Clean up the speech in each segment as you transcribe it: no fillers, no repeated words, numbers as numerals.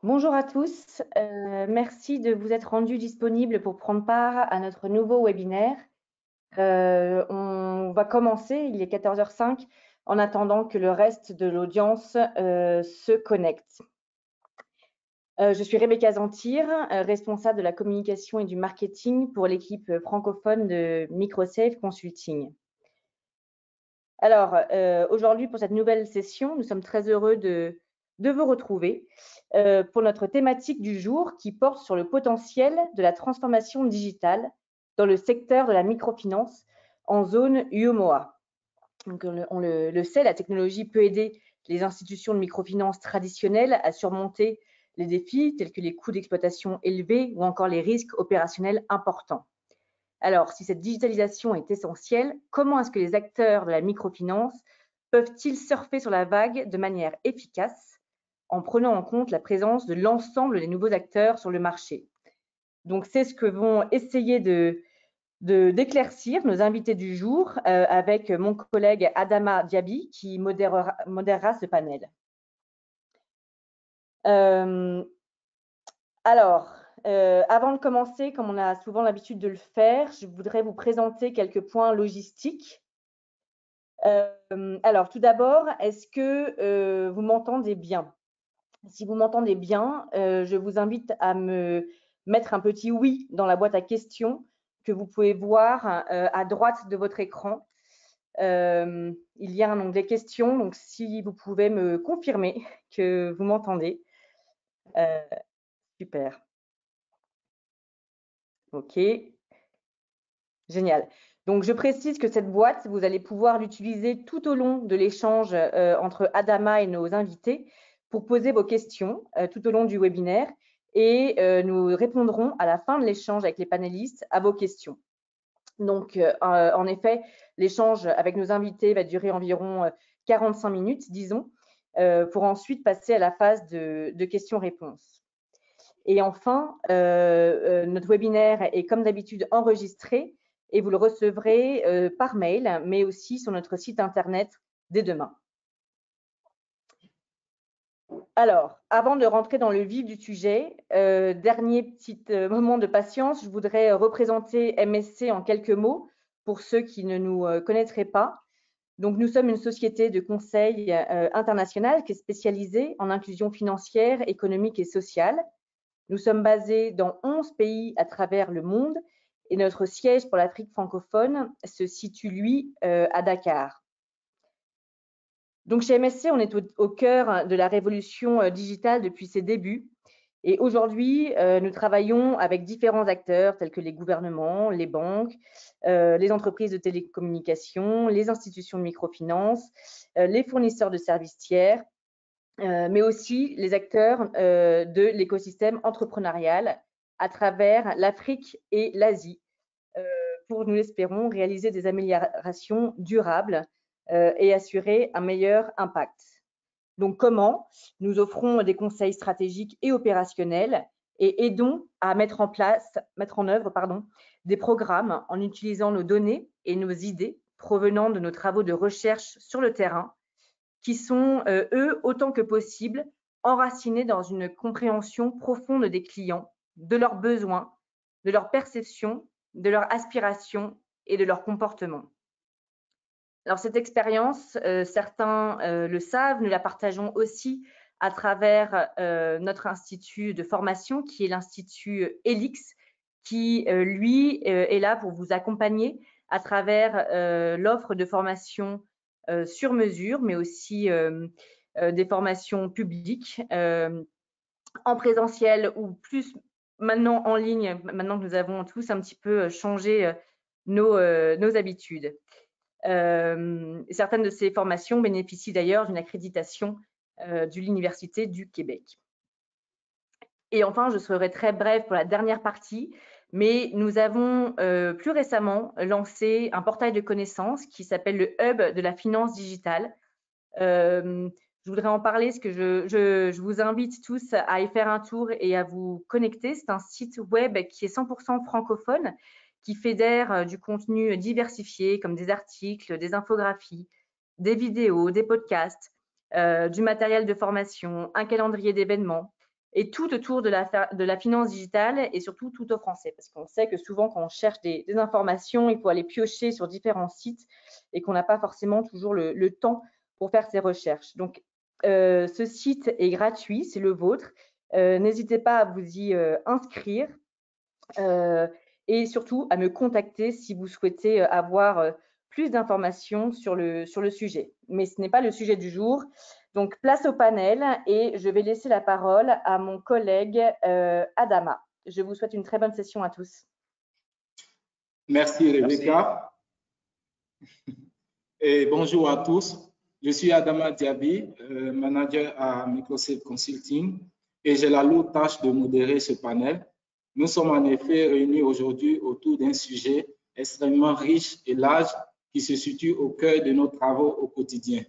Bonjour à tous, merci de vous être rendus disponibles pour prendre part à notre nouveau webinaire. On va commencer, il est 14h05, en attendant que le reste de l'audience se connecte. Je suis Rebecca Zantir, responsable de la communication et du marketing pour l'équipe francophone de Microsafe Consulting. Alors, aujourd'hui, pour cette nouvelle session, nous sommes très heureux de vous retrouver pour notre thématique du jour qui porte sur le potentiel de la transformation digitale dans le secteur de la microfinance en zone UEMOA. Donc, on le sait, la technologie peut aider les institutions de microfinance traditionnelles à surmonter les défis tels que les coûts d'exploitation élevés ou encore les risques opérationnels importants. Alors, si cette digitalisation est essentielle, comment est-ce que les acteurs de la microfinance peuvent-ils surfer sur la vague de manière efficace en prenant en compte la présence de l'ensemble des nouveaux acteurs sur le marché? Donc, c'est ce que vont essayer d'éclaircir nos invités du jour avec mon collègue Adama Diaby qui modérera ce panel. Alors, avant de commencer, comme on a souvent l'habitude de le faire, je voudrais vous présenter quelques points logistiques. Alors, tout d'abord, est-ce que vous m'entendez bien? Si vous m'entendez bien, je vous invite à me mettre un petit oui dans la boîte à questions que vous pouvez voir à droite de votre écran. Il y a un onglet questions, donc si vous pouvez me confirmer que vous m'entendez. Super. OK. Génial. Donc, je précise que cette boîte, vous allez pouvoir l'utiliser tout au long de l'échange entre Adama et nos invités pour poser vos questions tout au long du webinaire et nous répondrons à la fin de l'échange avec les panélistes à vos questions. Donc, en effet, l'échange avec nos invités va durer environ 45 minutes, disons, pour ensuite passer à la phase de questions-réponses. Et enfin, notre webinaire est comme d'habitude enregistré et vous le recevrez par mail, mais aussi sur notre site internet dès demain. Alors, avant de rentrer dans le vif du sujet, dernier petit moment de patience, je voudrais représenter MSC en quelques mots pour ceux qui ne nous connaîtraient pas. Donc, nous sommes une société de conseil internationale qui est spécialisée en inclusion financière, économique et sociale. Nous sommes basés dans 11 pays à travers le monde et notre siège pour l'Afrique francophone se situe, lui, à Dakar. Donc, chez MSC, on est au cœur de la révolution digitale depuis ses débuts. Et aujourd'hui, nous travaillons avec différents acteurs tels que les gouvernements, les banques, les entreprises de télécommunications, les institutions de microfinance, les fournisseurs de services tiers, mais aussi les acteurs de l'écosystème entrepreneurial à travers l'Afrique et l'Asie pour, nous l'espérons, réaliser des améliorations durables et assurer un meilleur impact. Donc, comment? Nous offrons des conseils stratégiques et opérationnels et aidons à mettre en œuvre des programmes en utilisant nos données et nos idées provenant de nos travaux de recherche sur le terrain qui sont, eux, autant que possible, enracinés dans une compréhension profonde des clients, de leurs besoins, de leurs perceptions, de leurs aspirations et de leurs comportements. Alors cette expérience, certains le savent, nous la partageons aussi à travers notre institut de formation qui est l'Institut ELIX, qui, lui, est là pour vous accompagner à travers l'offre de formation sur mesure, mais aussi des formations publiques en présentiel ou plus maintenant en ligne, maintenant que nous avons tous un petit peu changé nos habitudes. Certaines de ces formations bénéficient d'ailleurs d'une accréditation de l'Université du Québec. Et enfin, je serai très brève pour la dernière partie, mais nous avons plus récemment lancé un portail de connaissances qui s'appelle le Hub de la finance digitale. Je voudrais en parler parce que je vous invite tous à y faire un tour et à vous connecter. C'est un site web qui est 100% francophone, qui fédère du contenu diversifié comme des articles, des infographies, des vidéos, des podcasts, du matériel de formation, un calendrier d'événements. et tout autour de la finance digitale et surtout tout au français. Parce qu'on sait que souvent, quand on cherche des informations, il faut aller piocher sur différents sites et qu'on n'a pas forcément toujours le temps pour faire ces recherches. Donc, ce site est gratuit, c'est le vôtre. N'hésitez pas à vous y inscrire et surtout à me contacter si vous souhaitez avoir plus d'informations sur le sujet. Mais ce n'est pas le sujet du jour. Donc, place au panel et je vais laisser la parole à mon collègue Adama. Je vous souhaite une très bonne session à tous. Merci Rebecca. Et bonjour à tous. Je suis Adama Diaby, manager à Microsoft Consulting et j'ai la lourde tâche de modérer ce panel. Nous sommes en effet réunis aujourd'hui autour d'un sujet extrêmement riche et large qui se situe au cœur de nos travaux au quotidien.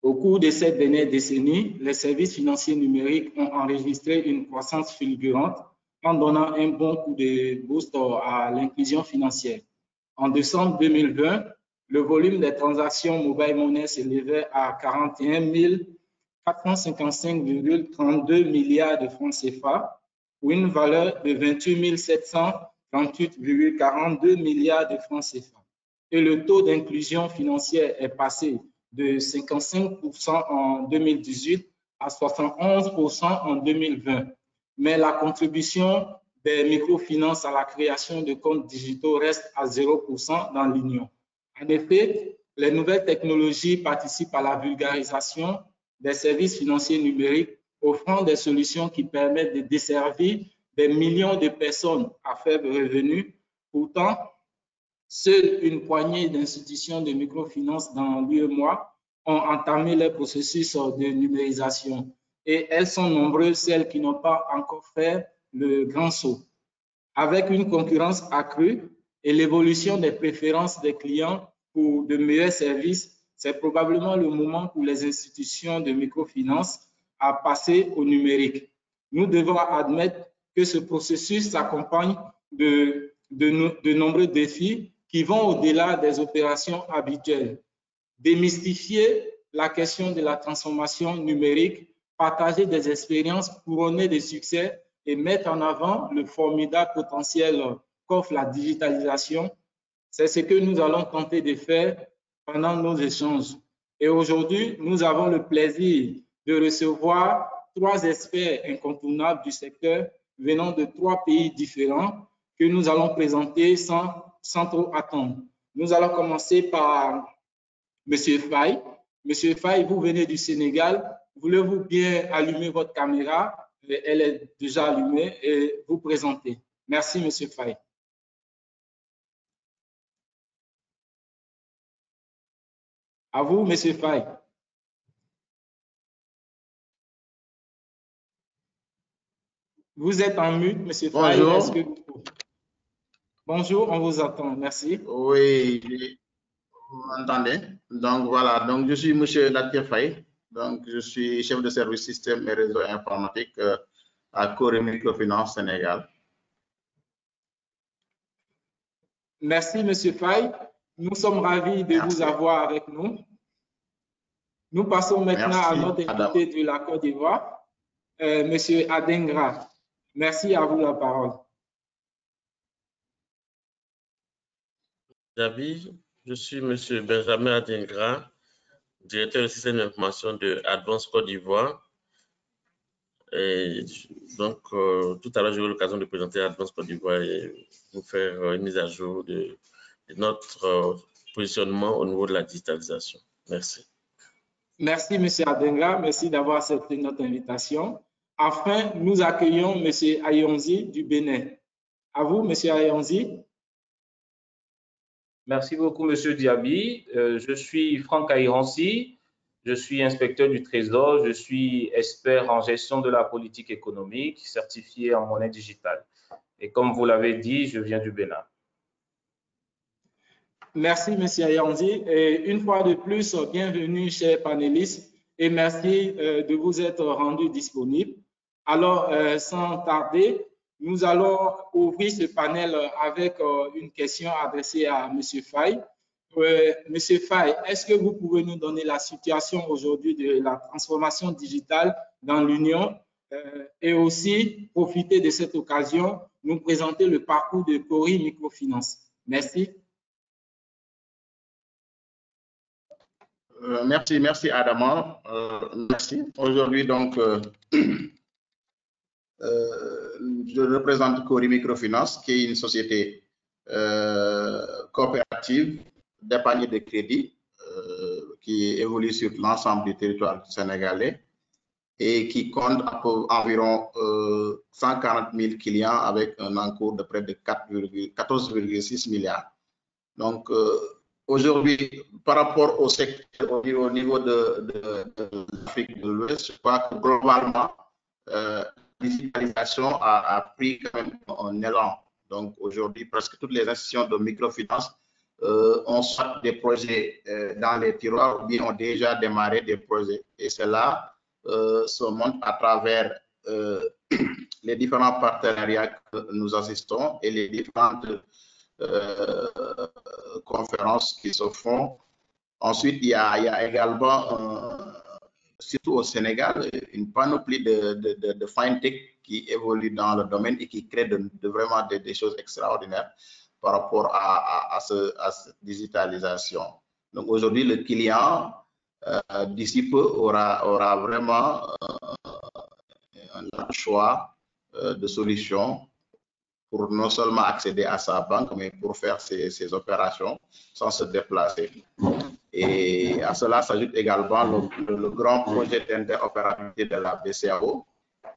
Au cours de cette dernière décennie, les services financiers numériques ont enregistré une croissance fulgurante en donnant un bon coup de boost à l'inclusion financière. En décembre 2020, le volume des transactions mobile money s'élevait à 41 455,32 milliards de francs CFA pour une valeur de 28 738,42 milliards de francs CFA. Et le taux d'inclusion financière est passé de 55% en 2018 à 71% en 2020. Mais la contribution des microfinances à la création de comptes digitaux reste à 0% dans l'Union. En effet, les nouvelles technologies participent à la vulgarisation des services financiers numériques, offrant des solutions qui permettent de desservir des millions de personnes à faible revenu. Pourtant, seule une poignée d'institutions de microfinance dans l'UEMOA ont entamé leur processus de numérisation et elles sont nombreuses celles qui n'ont pas encore fait le grand saut. Avec une concurrence accrue et l'évolution des préférences des clients pour de meilleurs services, c'est probablement le moment pour les institutions de microfinance à passer au numérique. Nous devons admettre que ce processus s'accompagne de nombreux défis qui vont au-delà des opérations habituelles. Démystifier la question de la transformation numérique, partager des expériences couronnées de succès et mettre en avant le formidable potentiel qu'offre la digitalisation, c'est ce que nous allons tenter de faire pendant nos échanges. Et aujourd'hui, nous avons le plaisir de recevoir 3 experts incontournables du secteur venant de 3 pays différents que nous allons présenter sans trop attendre. Nous allons commencer par M. Faye. M. Faye, vous venez du Sénégal. Voulez-vous bien allumer votre caméra? Elle est déjà allumée et vous présenter. Merci, M. Faye. À vous, M. Faye. Vous êtes en mute, M. Faye. Bonjour. Bonjour, on vous entend. Merci. Oui, vous m'entendez? Donc voilà, donc je suis M. Latif Faye. Donc je suis chef de service système et réseau informatique à Corée Microfinance Sénégal. Merci, M. Faye. Nous sommes ravis de vous avoir avec nous. Nous passons maintenant à notre invité de la Côte d'Ivoire, M. Adengra. Merci, à vous la parole. Je suis M. Benjamin Adengra, directeur du système d'information de Advance Côte d'Ivoire. Et donc, tout à l'heure, j'ai eu l'occasion de présenter Advance Côte d'Ivoire et vous faire une mise à jour de notre positionnement au niveau de la digitalisation. Merci. Merci, M. Adengra. Merci d'avoir accepté notre invitation. Enfin, nous accueillons M. Ayonzi du Bénin. À vous, M. Ayonzi. Merci beaucoup, M. Diaby. Je suis Franck Ayonzi. Je suis inspecteur du Trésor. Je suis expert en gestion de la politique économique, certifié en monnaie digitale. Et comme vous l'avez dit, je viens du Bénin. Merci, M. Ayonzi. Et une fois de plus, bienvenue, chers panélistes, et merci de vous être rendu disponible. Alors, sans tarder, nous allons ouvrir ce panel avec une question adressée à M. Faye. M. Faye, est-ce que vous pouvez nous donner la situation aujourd'hui de la transformation digitale dans l'Union et aussi profiter de cette occasion, nous présenter le parcours de Cori Microfinance. Merci. Merci Adama. Merci. Aujourd'hui, donc, je représente Cori Microfinance, qui est une société coopérative d'épargne de crédit qui évolue sur l'ensemble du territoire sénégalais et qui compte environ 140 000 clients avec un encours de près de 14,6 milliards. Donc, aujourd'hui, par rapport au secteur, au niveau de l'Afrique de l'Ouest, je crois que globalement, la digitalisation a pris quand même un élan. Donc, aujourd'hui, presque toutes les institutions de microfinance ont soit des projets dans les tiroirs ou bien ont déjà démarré des projets. Et cela se montre à travers les différents partenariats que nous assistons et les différentes conférences qui se font. Ensuite, il y a également, surtout au Sénégal, une panoplie de fintech qui évolue dans le domaine et qui crée vraiment des choses extraordinaires par rapport à cette digitalisation. Donc aujourd'hui, le client, d'ici peu, aura vraiment un choix de solutions pour non seulement accéder à sa banque, mais pour faire ses opérations sans se déplacer. Et à cela s'ajoute également le grand projet d'interopérabilité de la BCEAO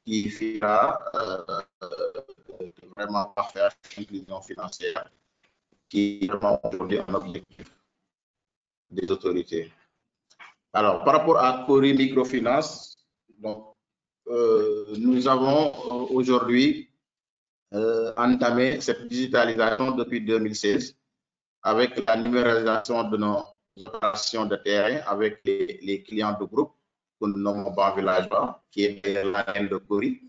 qui fera vraiment parfaire l'inclusion financière qui est vraiment aujourd'hui un objectif des autorités. Alors, par rapport à Cori Microfinance, donc, nous avons aujourd'hui entamé cette digitalisation depuis 2016 avec la numérisation de nos opérations de terrain avec les clients de groupe que nous nommons Ban Villageois, qui est l'ADN de Cori.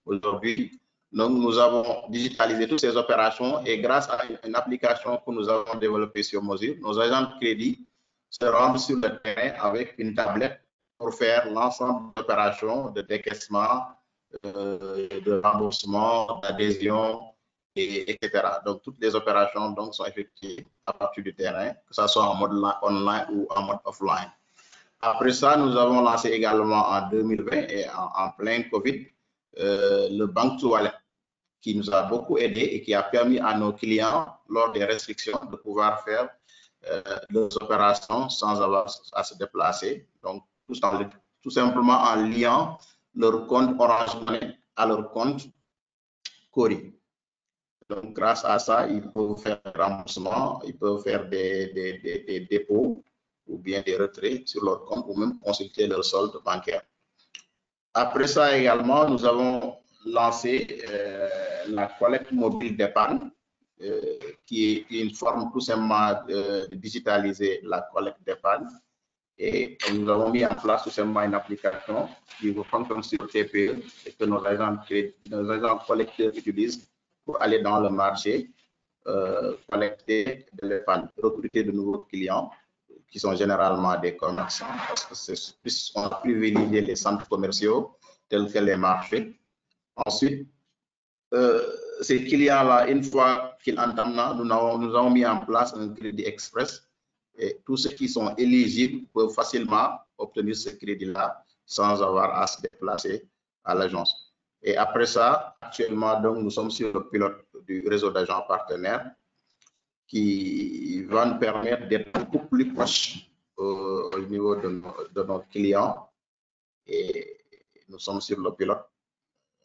Aujourd'hui, nous avons digitalisé toutes ces opérations et grâce à une application que nous avons développée sur mesure, nos agents de crédit se rendent sur le terrain avec une tablette pour faire l'ensemble des opérations de décaissement, de remboursement, d'adhésion, etc. Donc, toutes les opérations donc, sont effectuées à partir du terrain, que ce soit en mode online ou en mode offline. Après ça, nous avons lancé également en 2020 et en plein Covid, le Bank to Wallet, qui nous a beaucoup aidé et qui a permis à nos clients, lors des restrictions, de pouvoir faire leurs opérations sans avoir à se déplacer. Donc, tout simplement en liant leur compte Orange Money à leur compte Cori. Donc, grâce à ça, ils peuvent faire des remboursements, ils peuvent faire des dépôts ou bien des retraits sur leur compte ou même consulter leur solde bancaire. Après ça également, nous avons lancé la collecte mobile d'épargne, qui est une forme tout simplement de digitaliser la collecte d'épargne. Et nous avons mis en place tout simplement une application qui fonctionne sur TPE et que nos agents collecteurs utilisent pour aller dans le marché, collecter de l'épargne, recruter de nouveaux clients qui sont généralement des commerçants parce que on a privilégié les centres commerciaux tels que les marchés. Ensuite, ces clients-là, une fois qu'ils entament, nous avons mis en place un crédit express et tous ceux qui sont éligibles peuvent facilement obtenir ce crédit-là sans avoir à se déplacer à l'agence. Et après ça, actuellement, donc, nous sommes sur le pilote du réseau d'agents partenaires qui va nous permettre d'être beaucoup plus proches au niveau de nos clients. Et nous sommes sur le pilote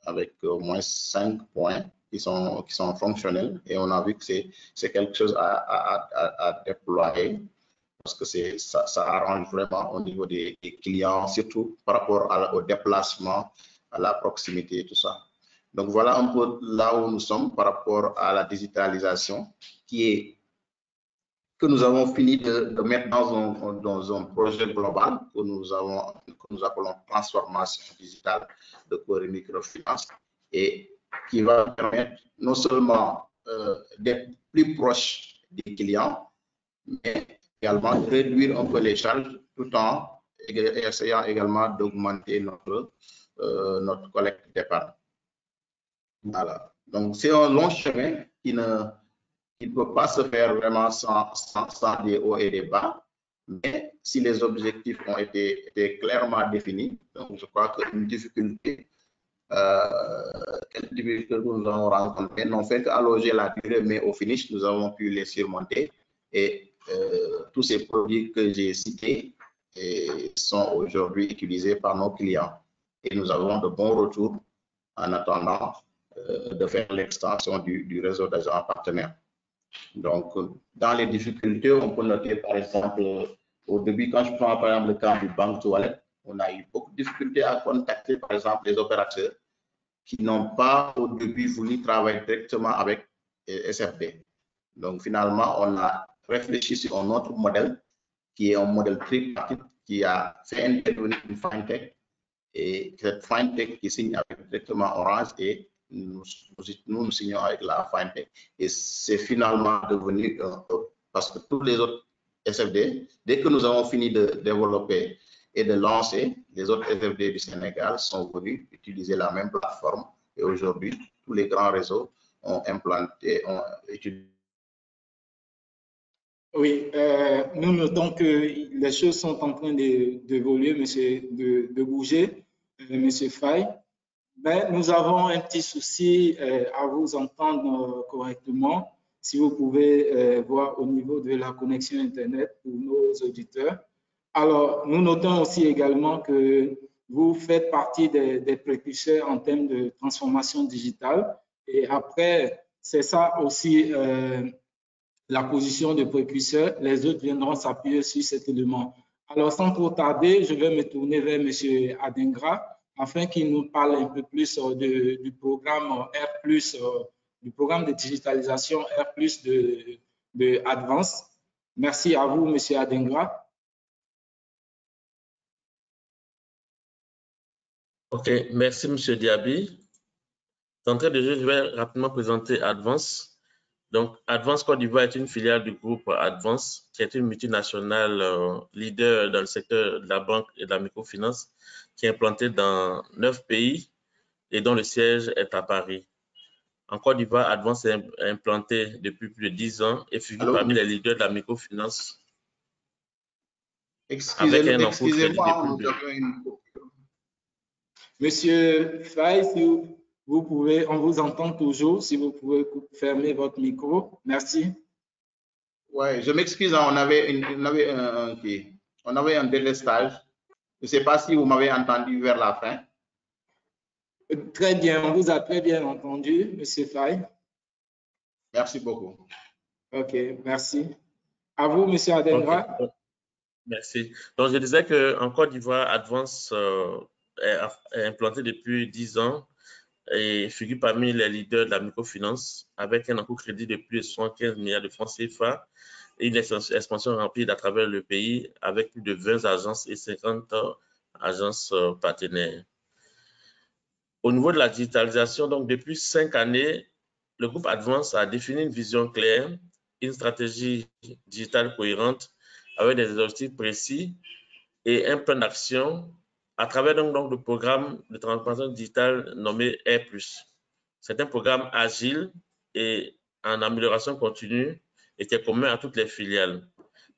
avec au moins 5 points qui sont fonctionnels et on a vu que c'est quelque chose à déployer parce que ça arrange vraiment au niveau des clients, surtout par rapport au déplacement, à la proximité et tout ça. Donc voilà un peu là où nous sommes par rapport à la digitalisation que nous avons fini de mettre dans un projet global que nous appelons transformation digitale de Cori Microfinance et qui va permettre non seulement d'être plus proche des clients, mais également de réduire un peu les charges tout en essayant également d'augmenter notre notre collecte d'épargne. Voilà. Donc, c'est un long chemin qui ne peut pas se faire vraiment sans des hauts et des bas. Mais si les objectifs ont été clairement définis, donc je crois qu'une difficulté que nous avons rencontrées n'ont fait qu'allonger la durée, mais au finish, nous avons pu les surmonter. Et tous ces produits que j'ai cités sont aujourd'hui utilisés par nos clients. Et nous avons de bons retours en attendant de faire l'extension du réseau d'agents partenaires. Donc, dans les difficultés, on peut noter par exemple, au début, quand je prends par exemple le cas du banque toilette, on a eu beaucoup de difficultés à contacter par exemple les opérateurs qui n'ont pas au début voulu travailler directement avec SFD. Donc, finalement, on a réfléchi sur un autre modèle qui est un modèle tripartite qui a fait intervenir une FinTech et cette FinTech qui signe avec directement Orange et nous signons avec la FinTech. Et c'est finalement devenu, parce que tous les autres SFD, dès que nous avons fini de développer et de lancer, les autres SFD du Sénégal sont venus utiliser la même plateforme. Et aujourd'hui, tous les grands réseaux ont implanté, ont utilisé. Oui, nous notons que les choses sont en train d'évoluer, de bouger, Monsieur Faye. Mais nous avons un petit souci à vous entendre correctement. Si vous pouvez voir au niveau de la connexion Internet pour nos auditeurs. Alors, nous notons aussi également que vous faites partie des précurseurs en termes de transformation digitale. Et après, c'est ça aussi la position de précurseur. Les autres viendront s'appuyer sur cet élément. Alors, sans trop tarder, je vais me tourner vers M. Adingra afin qu'il nous parle un peu plus du programme R+, du programme de digitalisation R+, de Advance. Merci à vous, M. Adingra. OK, merci, M. Diaby. D'entrée de jeu, je vais rapidement présenter Advance. Donc, Advance Côte d'Ivoire est une filiale du groupe Advance, qui est une multinationale leader dans le secteur de la banque et de la microfinance, qui est implantée dans 9 pays et dont le siège est à Paris. En Côte d'Ivoire, Advance est implanté depuis plus de 10 ans et figure parmi les leaders de la microfinance. Excusez-moi, Monsieur Faye, si vous pouvez, on vous entend toujours, si vous pouvez fermer votre micro. Merci. Oui, je m'excuse, on avait un délestage. Je ne sais pas si vous m'avez entendu vers la fin. Très bien, on vous a très bien entendu, Monsieur Faye. Merci beaucoup. OK, merci. À vous, Monsieur Adingra. Okay. Merci. Donc, je disais qu'en Côte d'Ivoire, Advance est implanté depuis 10 ans et figure parmi les leaders de la microfinance avec un encours crédit de plus de 75 milliards de francs CFA et une expansion rapide à travers le pays avec plus de 20 agences et 50 agences partenaires. Au niveau de la digitalisation, donc depuis 5 années, le groupe Advance a défini une vision claire, une stratégie digitale cohérente avec des objectifs précis et un plan d'action à travers donc le programme de transformation digitale nommé R+. C'est un programme agile et en amélioration continue et qui est commun à toutes les filiales.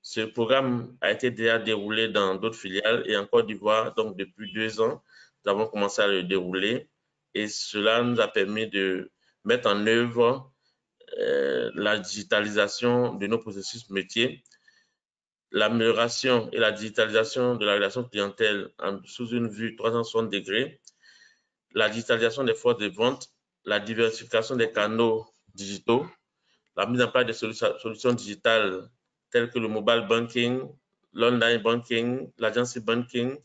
Ce programme a été déjà déroulé dans d'autres filiales et en Côte d'Ivoire, donc depuis 2 ans, nous avons commencé à le dérouler et cela nous a permis de mettre en œuvre la digitalisation de nos processus métiers, l'amélioration et la digitalisation de la relation clientèle sous une vue 360 degrés, la digitalisation des forces de vente, la diversification des canaux digitaux, la mise en place des solutions digitales telles que le mobile banking, l'online banking, l'agency banking,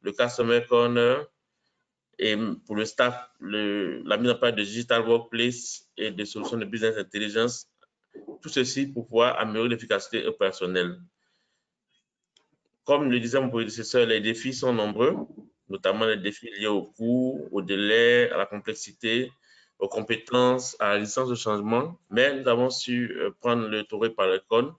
le customer corner, et pour le staff, la mise en place de digital workplace et des solutions de business intelligence, tout ceci pour pouvoir améliorer l'efficacité opérationnelle. Comme le disait mon prédécesseur, les défis sont nombreux, notamment les défis liés au coût, au délai, à la complexité, aux compétences, à la licence de changement, mais nous avons su prendre le taureau par le cornes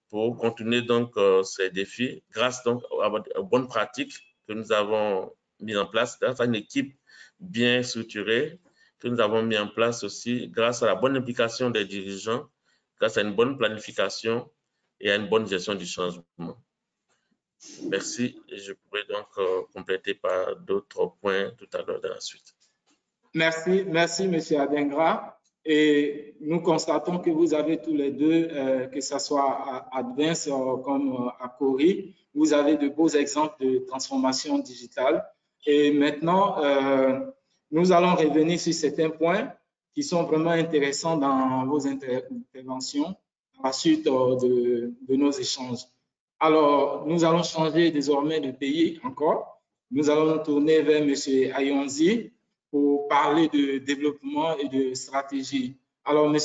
pour contourner donc ces défis grâce donc aux bonnes pratiques que nous avons mis en place grâce à une équipe bien structurée que nous avons mis en place aussi grâce à la bonne implication des dirigeants, grâce à une bonne planification et à une bonne gestion du changement. Merci. Et je pourrais donc compléter par d'autres points tout à l'heure dans la suite. Merci, merci, M. Adingra. Et nous constatons que vous avez tous les deux, que ce soit à Advance comme à Cori, vous avez de beaux exemples de transformation digitale. Et maintenant, nous allons revenir sur certains points qui sont vraiment intéressants dans vos interventions à la suite de nos échanges. Alors, nous allons changer désormais de pays encore. Nous allons nous tourner vers M. Ayonzi pour parler de développement et de stratégie. Alors, M.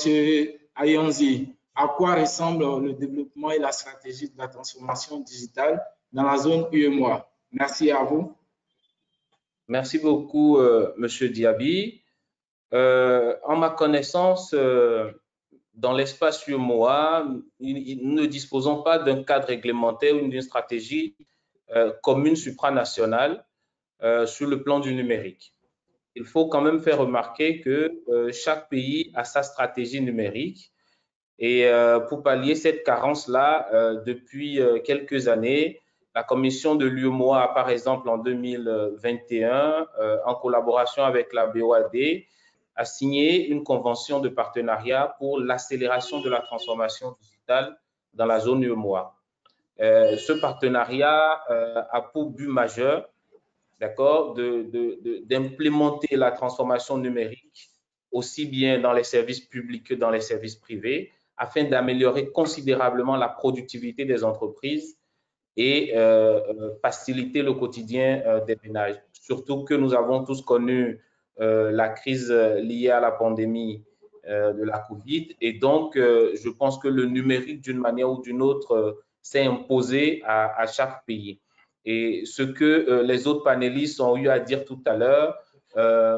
Ayonzi, à quoi ressemble le développement et la stratégie de la transformation digitale dans la zone UEMOA? Merci à vous. Merci beaucoup, M. Diaby. En ma connaissance, dans l'espace UEMOA, nous ne disposons pas d'un cadre réglementaire ou d'une stratégie commune supranationale sur le plan du numérique. Il faut quand même faire remarquer que chaque pays a sa stratégie numérique et pour pallier cette carence-là, depuis quelques années, la commission de l'UEMOA, par exemple en 2021, en collaboration avec la BOAD, a signé une convention de partenariat pour l'accélération de la transformation digitale dans la zone UEMOA. Ce partenariat a pour but majeur, d'accord, d'implémenter la transformation numérique aussi bien dans les services publics que dans les services privés, afin d'améliorer considérablement la productivité des entreprises et faciliter le quotidien des ménages. Surtout que nous avons tous connu la crise liée à la pandémie de la COVID. Et donc, je pense que le numérique, d'une manière ou d'une autre, s'est imposé à chaque pays. Et ce que les autres panélistes ont eu à dire tout à l'heure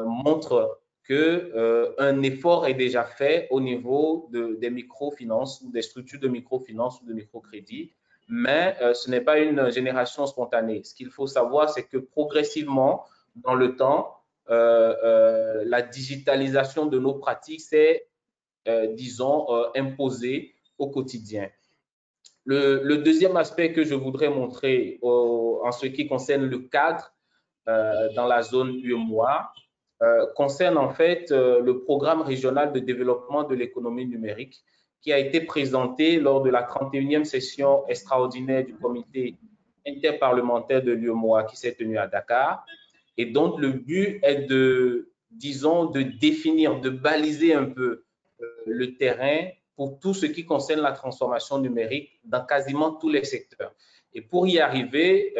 montre qu'un effort est déjà fait au niveau des microfinances ou des structures de microfinance ou de microcrédit, mais ce n'est pas une génération spontanée. Ce qu'il faut savoir, c'est que progressivement, dans le temps, la digitalisation de nos pratiques s'est, disons, imposée au quotidien. Le deuxième aspect que je voudrais montrer en ce qui concerne le cadre dans la zone UEMOA concerne en fait le programme régional de développement de l'économie numérique qui a été présenté lors de la 31e session extraordinaire du comité interparlementaire de l'UEMOA qui s'est tenue à Dakar. Et donc, le but est de, disons, de définir, de baliser un peu le terrain pour tout ce qui concerne la transformation numérique dans quasiment tous les secteurs. Et pour y arriver,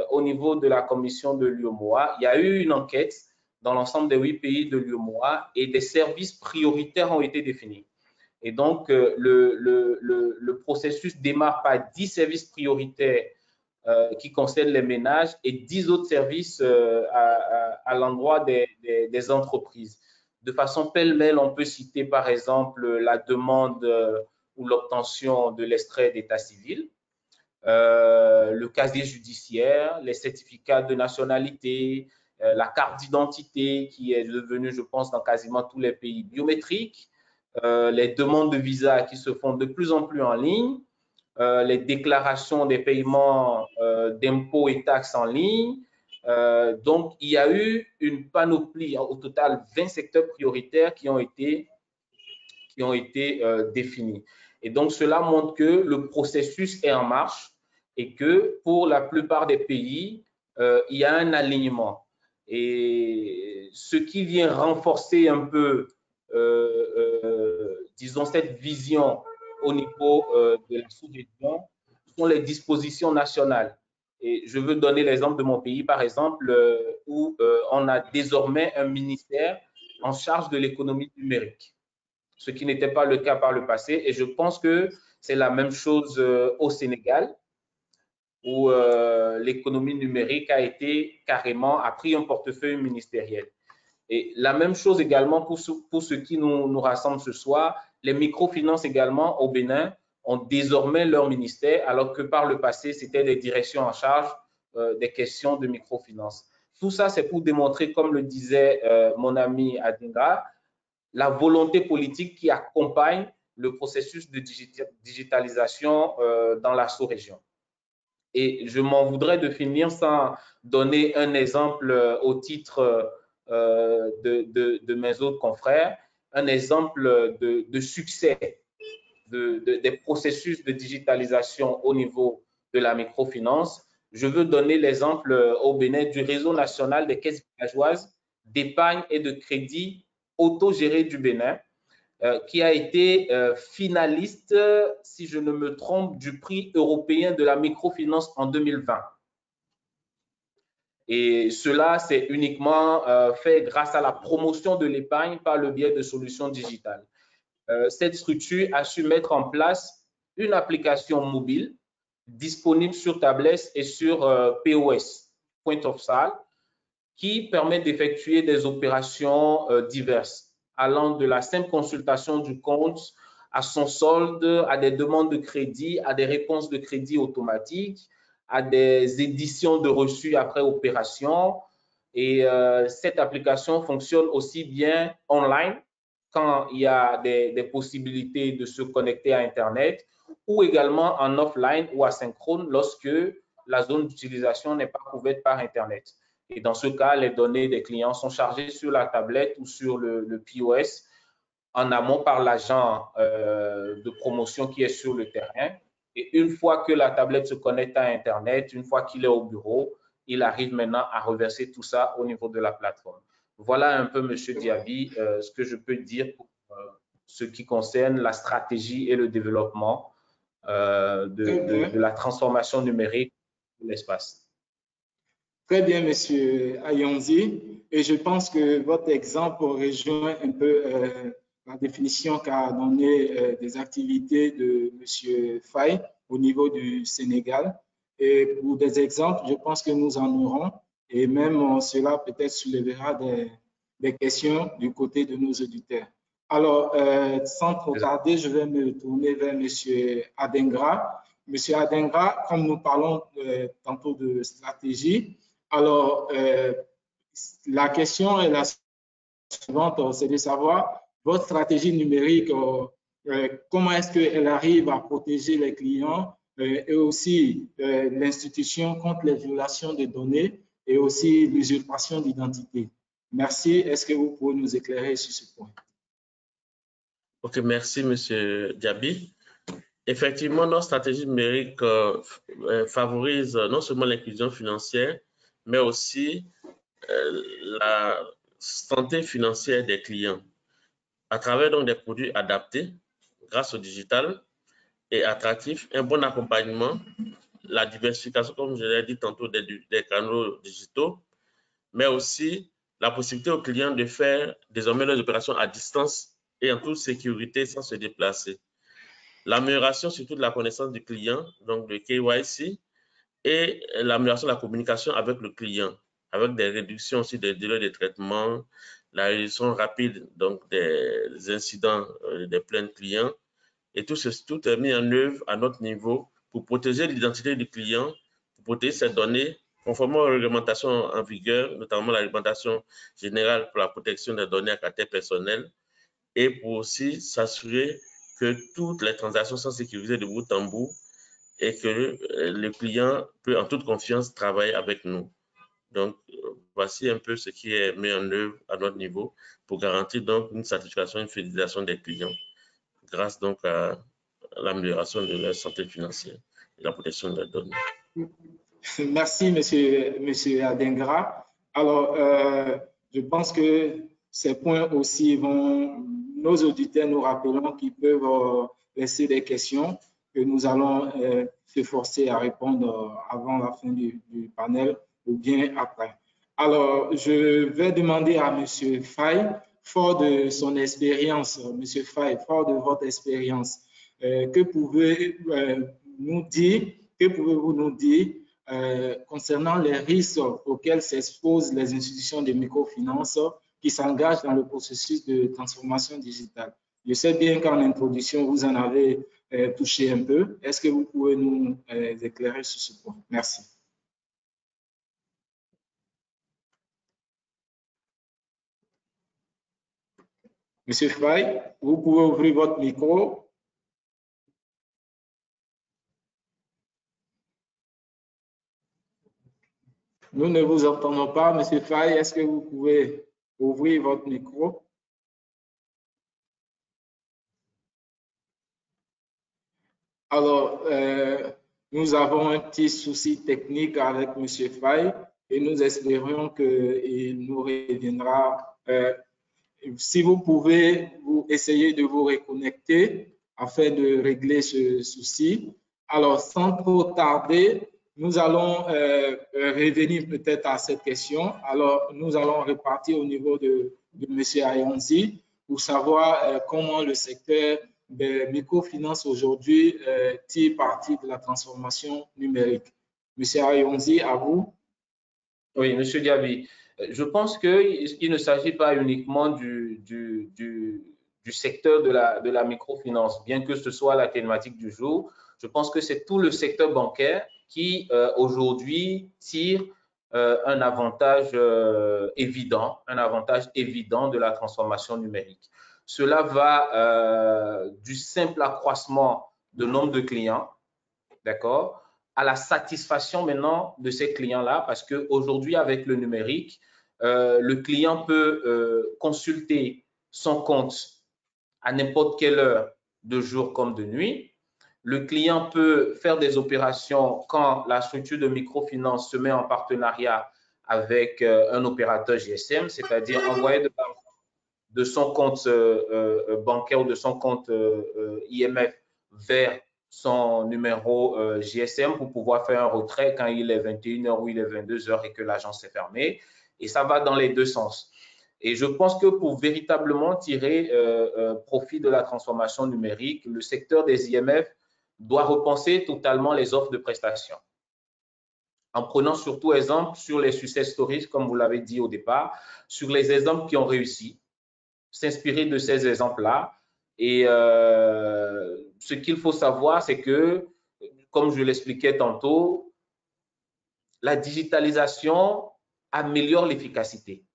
au niveau de la commission de l'UEMOA, il y a eu une enquête dans l'ensemble des 8 pays de l'UEMOA et des services prioritaires ont été définis. Et donc, le processus démarre par 10 services prioritaires qui concernent les ménages et 10 autres services à l'endroit des entreprises. De façon pêle-mêle, on peut citer par exemple la demande ou l'obtention de l'extrait d'état civil, le casier judiciaire, les certificats de nationalité, la carte d'identité qui est devenue, je pense, dans quasiment tous les pays biométriques, les demandes de visa qui se font de plus en plus en ligne, les déclarations des paiements d'impôts et taxes en ligne. Donc, il y a eu une panoplie, au total 20 secteurs prioritaires qui ont été définis. Et donc, cela montre que le processus est en marche et que pour la plupart des pays, il y a un alignement. Et ce qui vient renforcer un peu, disons, cette vision au niveau de la sous-région sont les dispositions nationales. Et je veux donner l'exemple de mon pays, par exemple, où on a désormais un ministère en charge de l'économie numérique, ce qui n'était pas le cas par le passé. Et je pense que c'est la même chose au Sénégal, où l'économie numérique a pris un portefeuille ministériel. Et la même chose également pour ce qui nous rassemble ce soir, les microfinances également au Bénin ont désormais leur ministère, alors que par le passé, c'était des directions en charge des questions de microfinance. Tout ça, c'est pour démontrer, comme le disait mon ami Adingra, la volonté politique qui accompagne le processus de digitalisation dans la sous-région. Et je m'en voudrais de finir sans donner un exemple au titre de mes autres confrères, un exemple de succès des processus de digitalisation au niveau de la microfinance. Je veux donner l'exemple au Bénin du réseau national des caisses villageoises d'épargne et de crédit autogéré du Bénin, qui a été finaliste, si je ne me trompe, du prix européen de la microfinance en 2020. Et cela, c'est uniquement fait grâce à la promotion de l'épargne par le biais de solutions digitales. Cette structure a su mettre en place une application mobile disponible sur tablette et sur POS, Point of Sale, qui permet d'effectuer des opérations diverses, allant de la simple consultation du compte à son solde, à des demandes de crédit, à des réponses de crédit automatiques, à des éditions de reçus après opération. Et cette application fonctionne aussi bien online, quand il y a des possibilités de se connecter à Internet, ou également en offline ou asynchrone lorsque la zone d'utilisation n'est pas couverte par Internet. Et dans ce cas, les données des clients sont chargées sur la tablette ou sur le POS en amont par l'agent de promotion qui est sur le terrain. Et une fois que la tablette se connecte à Internet, une fois qu'il est au bureau, il arrive maintenant à reverser tout ça au niveau de la plateforme. Voilà un peu, M. Diaby, ce que je peux dire pour ce qui concerne la stratégie et le développement de la transformation numérique de l'espace. Très bien, Monsieur Ayonzi. Et je pense que votre exemple rejoint un peu la définition qu'a donnée des activités de Monsieur Faye au niveau du Sénégal. Et pour des exemples, je pense que nous en aurons. Et même cela peut-être soulèvera des questions du côté de nos auditeurs. Alors, sans trop tarder, je vais me tourner vers Monsieur Adingra. Monsieur Adingra, comme nous parlons tantôt de stratégie, alors, la question est la suivante, c'est de savoir votre stratégie numérique, comment est-ce qu'elle arrive à protéger les clients et aussi l'institution contre les violations des données et aussi l'usurpation d'identité. Merci. Est-ce que vous pouvez nous éclairer sur ce point? Ok, merci, Monsieur Diaby. Effectivement, notre stratégie numérique favorise non seulement l'inclusion financière, mais aussi la santé financière des clients à travers donc des produits adaptés grâce au digital et attractifs, un bon accompagnement, la diversification, comme je l'ai dit tantôt, des canaux digitaux, mais aussi la possibilité aux clients de faire désormais leurs opérations à distance et en toute sécurité sans se déplacer. L'amélioration surtout de la connaissance du client, donc le KYC, et l'amélioration de la communication avec le client, avec des réductions aussi des délais de traitement, la réduction rapide donc des incidents, des plaintes clients, et tout est mis en œuvre à notre niveau pour protéger l'identité du client, pour protéger ses données, conformément aux réglementations en vigueur, notamment la réglementation générale pour la protection des données à caractère personnel, et pour aussi s'assurer que toutes les transactions sont sécurisées de bout en bout et que le client peut en toute confiance travailler avec nous. Donc, voici un peu ce qui est mis en œuvre à notre niveau pour garantir donc une satisfaction, une fidélisation des clients grâce donc à l'amélioration de leur santé financière et la protection des données. Merci, Monsieur Adingra. Alors, je pense que ces points aussi nos auditeurs nous rappelleront qu'ils peuvent laisser des questions que nous allons s'efforcer à répondre avant la fin du panel ou bien après. Alors, je vais demander à Monsieur Faye, fort de son expérience, Monsieur Faye, fort de votre expérience, que pouvez-vous nous dire concernant les risques auxquels s'exposent les institutions de microfinance qui s'engagent dans le processus de transformation digitale. Je sais bien qu'en introduction, vous en avez touché un peu. Est-ce que vous pouvez nous éclairer sur ce point? Merci. Monsieur Faye, vous pouvez ouvrir votre micro. Nous ne vous entendons pas. Monsieur Faye, est-ce que vous pouvez ouvrir votre micro? Alors, nous avons un petit souci technique avec M. Faye et nous espérons qu'il nous reviendra. Si vous pouvez essayer de vous reconnecter afin de régler ce souci. Alors, sans trop tarder, nous allons revenir peut-être à cette question. Alors, nous allons repartir au niveau de M. Ayonzi pour savoir comment le secteur des microfinances aujourd'hui tire parti de la transformation numérique. Monsieur Ayonzi, à vous. Oui, Monsieur Diaby, je pense qu'il ne s'agit pas uniquement du secteur de la microfinance, bien que ce soit la thématique du jour. Je pense que c'est tout le secteur bancaire qui aujourd'hui tire un avantage évident de la transformation numérique. Cela va du simple accroissement de nombre de clients, d'accord, à la satisfaction maintenant de ces clients-là, parce qu'aujourd'hui, avec le numérique, le client peut consulter son compte à n'importe quelle heure, de jour comme de nuit. Le client peut faire des opérations quand la structure de microfinance se met en partenariat avec un opérateur GSM, c'est-à-dire envoyer de son compte bancaire ou de son compte IMF vers son numéro GSM pour pouvoir faire un retrait quand il est 21h ou il est 22h et que l'agence est fermée. Et ça va dans les deux sens. Et je pense que pour véritablement tirer profit de la transformation numérique, le secteur des IMF doit repenser totalement les offres de prestations. En prenant surtout exemple sur les success stories, comme vous l'avez dit au départ, sur les exemples qui ont réussi, s'inspirer de ces exemples-là. Et ce qu'il faut savoir, c'est que, comme je l'expliquais tantôt, la digitalisation améliore l'efficacité.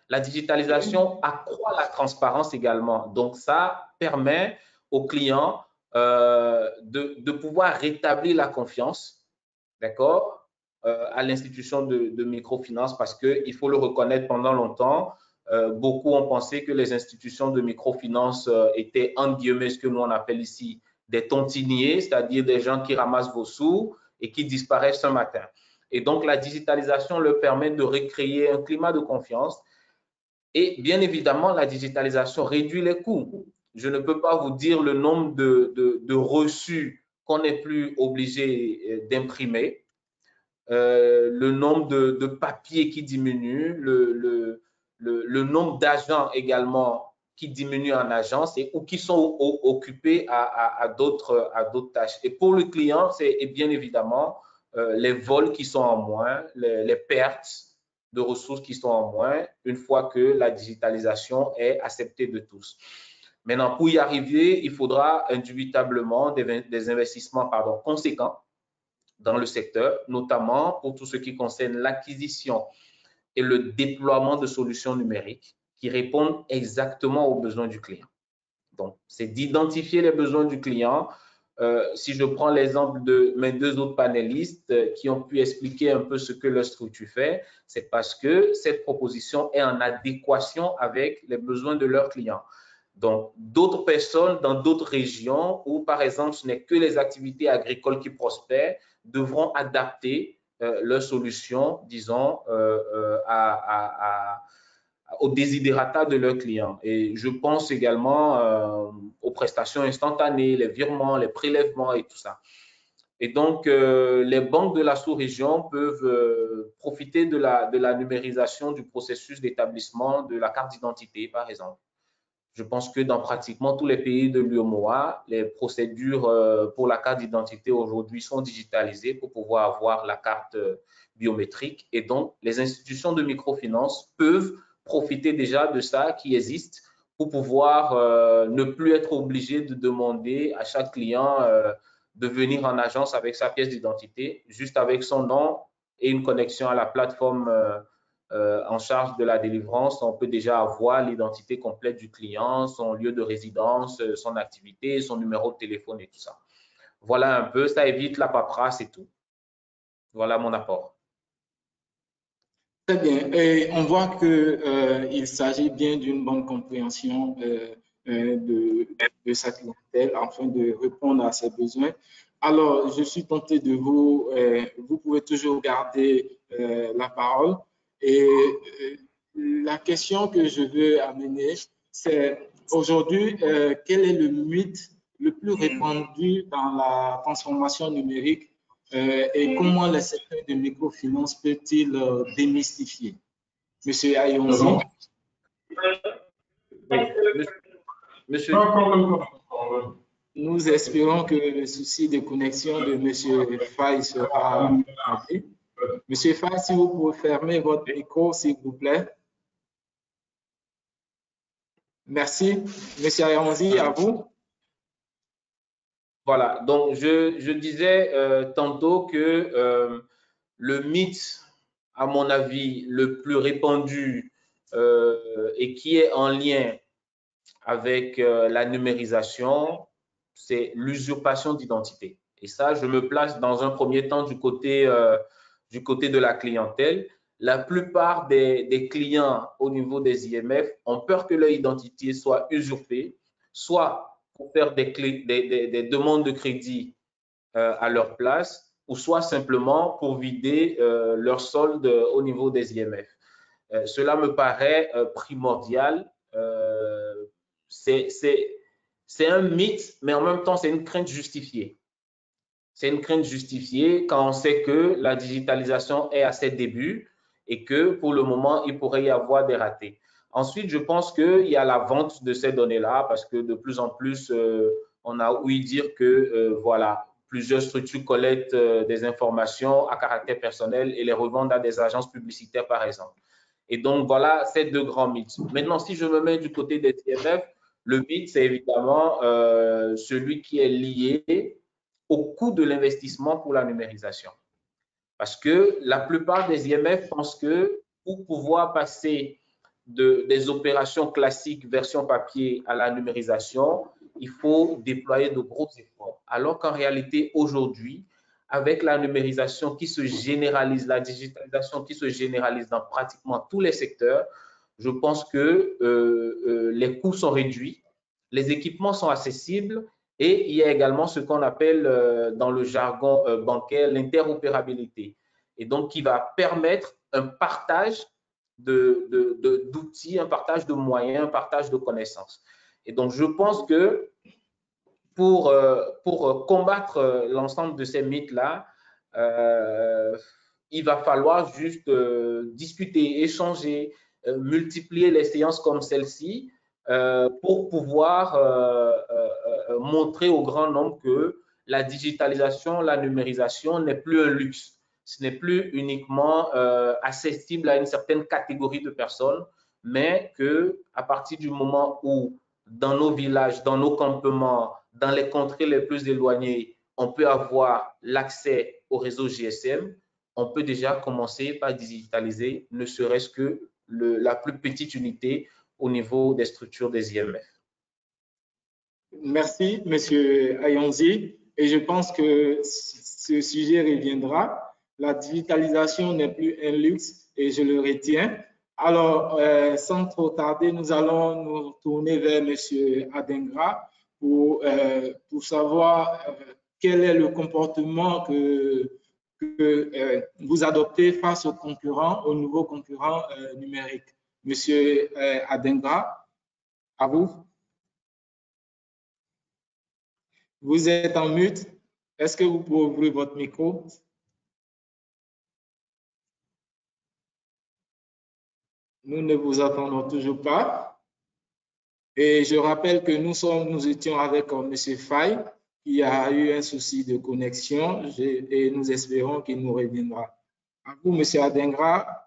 La digitalisation accroît la transparence également. Donc, ça permet aux clients de pouvoir rétablir la confiance, d'accord, à l'institution de microfinance, parce qu'il faut le reconnaître, pendant longtemps, beaucoup ont pensé que les institutions de microfinance étaient, entre guillemets, ce que nous on appelle ici des tontiniers, c'est-à-dire des gens qui ramassent vos sous et qui disparaissent un matin. Et donc, la digitalisation leur permet de recréer un climat de confiance. Et bien évidemment, la digitalisation réduit les coûts. Je ne peux pas vous dire le nombre de reçus qu'on n'est plus obligé d'imprimer, le nombre de papiers qui diminue, le nombre d'agents également qui diminuent en agence ou qui sont occupés à d'autres tâches. Et pour le client, c'est bien évidemment les vols qui sont en moins, les pertes de ressources qui sont en moins, une fois que la digitalisation est acceptée de tous. Maintenant, pour y arriver, il faudra indubitablement des investissements conséquents dans le secteur, notamment pour tout ce qui concerne l'acquisition et le déploiement de solutions numériques qui répondent exactement aux besoins du client. Donc, c'est d'identifier les besoins du client. Si je prends l'exemple de mes deux autres panélistes qui ont pu expliquer un peu ce que leur structure fait, c'est parce que cette proposition est en adéquation avec les besoins de leurs clients. Donc, d'autres personnes dans d'autres régions où, par exemple, ce n'est que les activités agricoles qui prospèrent, devront adapter leurs solutions, disons, aux desiderata de leurs clients. Et je pense également aux prestations instantanées, les virements, les prélèvements et tout ça. Et donc, les banques de la sous-région peuvent profiter de la numérisation du processus d'établissement de la carte d'identité, par exemple. Je pense que dans pratiquement tous les pays de l'UEMOA, les procédures pour la carte d'identité aujourd'hui sont digitalisées pour pouvoir avoir la carte biométrique. Et donc, les institutions de microfinance peuvent profiter déjà de ça qui existe pour pouvoir ne plus être obligé de demander à chaque client de venir en agence avec sa pièce d'identité, juste avec son nom et une connexion à la plateforme en charge de la délivrance, on peut déjà avoir l'identité complète du client, son lieu de résidence, son activité, son numéro de téléphone et tout ça. Voilà un peu, ça évite la paperasse et tout. Voilà mon apport. Très bien. Et on voit qu'il s'agit bien d'une bonne compréhension de sa clientèle afin de répondre à ses besoins. Alors, je suis tenté de vous pouvez toujours garder la parole. Et la question que je veux amener, c'est aujourd'hui, quel est le mythe le plus répandu dans la transformation numérique et comment le secteur de microfinance peut-il démystifier? Monsieur Ayonzi. Monsieur. Nous espérons que le souci de connexion de Monsieur Faye sera réglé. Monsieur Faye, si vous pouvez fermer votre micro, s'il vous plaît. Merci. Monsieur Ayonzi, à vous. Voilà, donc je disais tantôt que le mythe, à mon avis, le plus répandu et qui est en lien avec la numérisation, c'est l'usurpation d'identité. Et ça, je me place dans un premier temps du côté de la clientèle. La plupart des clients au niveau des IMF ont peur que leur identité soit usurpée, soit pour faire des demandes de crédit à leur place, ou soit simplement pour vider leur solde au niveau des IMF. Cela me paraît primordial. C'est un mythe, mais en même temps, c'est une crainte justifiée. C'est une crainte justifiée quand on sait que la digitalisation est à ses débuts et que pour le moment, il pourrait y avoir des ratés. Ensuite, je pense qu'il y a la vente de ces données-là parce que de plus en plus, on a ouï dire que voilà, plusieurs structures collectent des informations à caractère personnel et les revendent à des agences publicitaires, par exemple. Et donc, voilà ces deux grands mythes. Maintenant, si je me mets du côté des IMF, le mythe, c'est évidemment celui qui est lié au coût de l'investissement pour la numérisation. Parce que la plupart des IMF pensent que pour pouvoir passer des opérations classiques version papier à la numérisation, il faut déployer de gros efforts. Alors qu'en réalité, aujourd'hui, avec la numérisation qui se généralise, la digitalisation qui se généralise dans pratiquement tous les secteurs, je pense que les coûts sont réduits, les équipements sont accessibles et il y a également ce qu'on appelle dans le jargon bancaire l'interopérabilité. Et donc, qui va permettre un partage d'outils, un partage de moyens, un partage de connaissances. Et donc, je pense que pour combattre l'ensemble de ces mythes-là, il va falloir juste discuter, échanger, multiplier les séances comme celle-ci pour pouvoir montrer au grand nombre que la digitalisation, la numérisation n'est plus un luxe. Ce n'est plus uniquement accessible à une certaine catégorie de personnes, mais qu'à partir du moment où dans nos villages, dans nos campements, dans les contrées les plus éloignées, on peut avoir l'accès au réseau GSM, on peut déjà commencer par digitaliser, ne serait-ce que la plus petite unité au niveau des structures des IMF. Merci, Monsieur Ayonzi. Et je pense que ce sujet reviendra. La digitalisation n'est plus un luxe et je le retiens. Alors, sans trop tarder, nous allons nous tourner vers Monsieur Adengra pour savoir quel est le comportement que vous adoptez face aux concurrents, aux nouveaux concurrents numériques. Monsieur Adengra, à vous. Vous êtes en mute. Est-ce que vous pouvez ouvrir votre micro? Nous ne vous entendons toujours pas. Et je rappelle que nous étions avec M. Faye, qui a eu un souci de connexion et nous espérons qu'il nous reviendra. À vous, M. Adengra.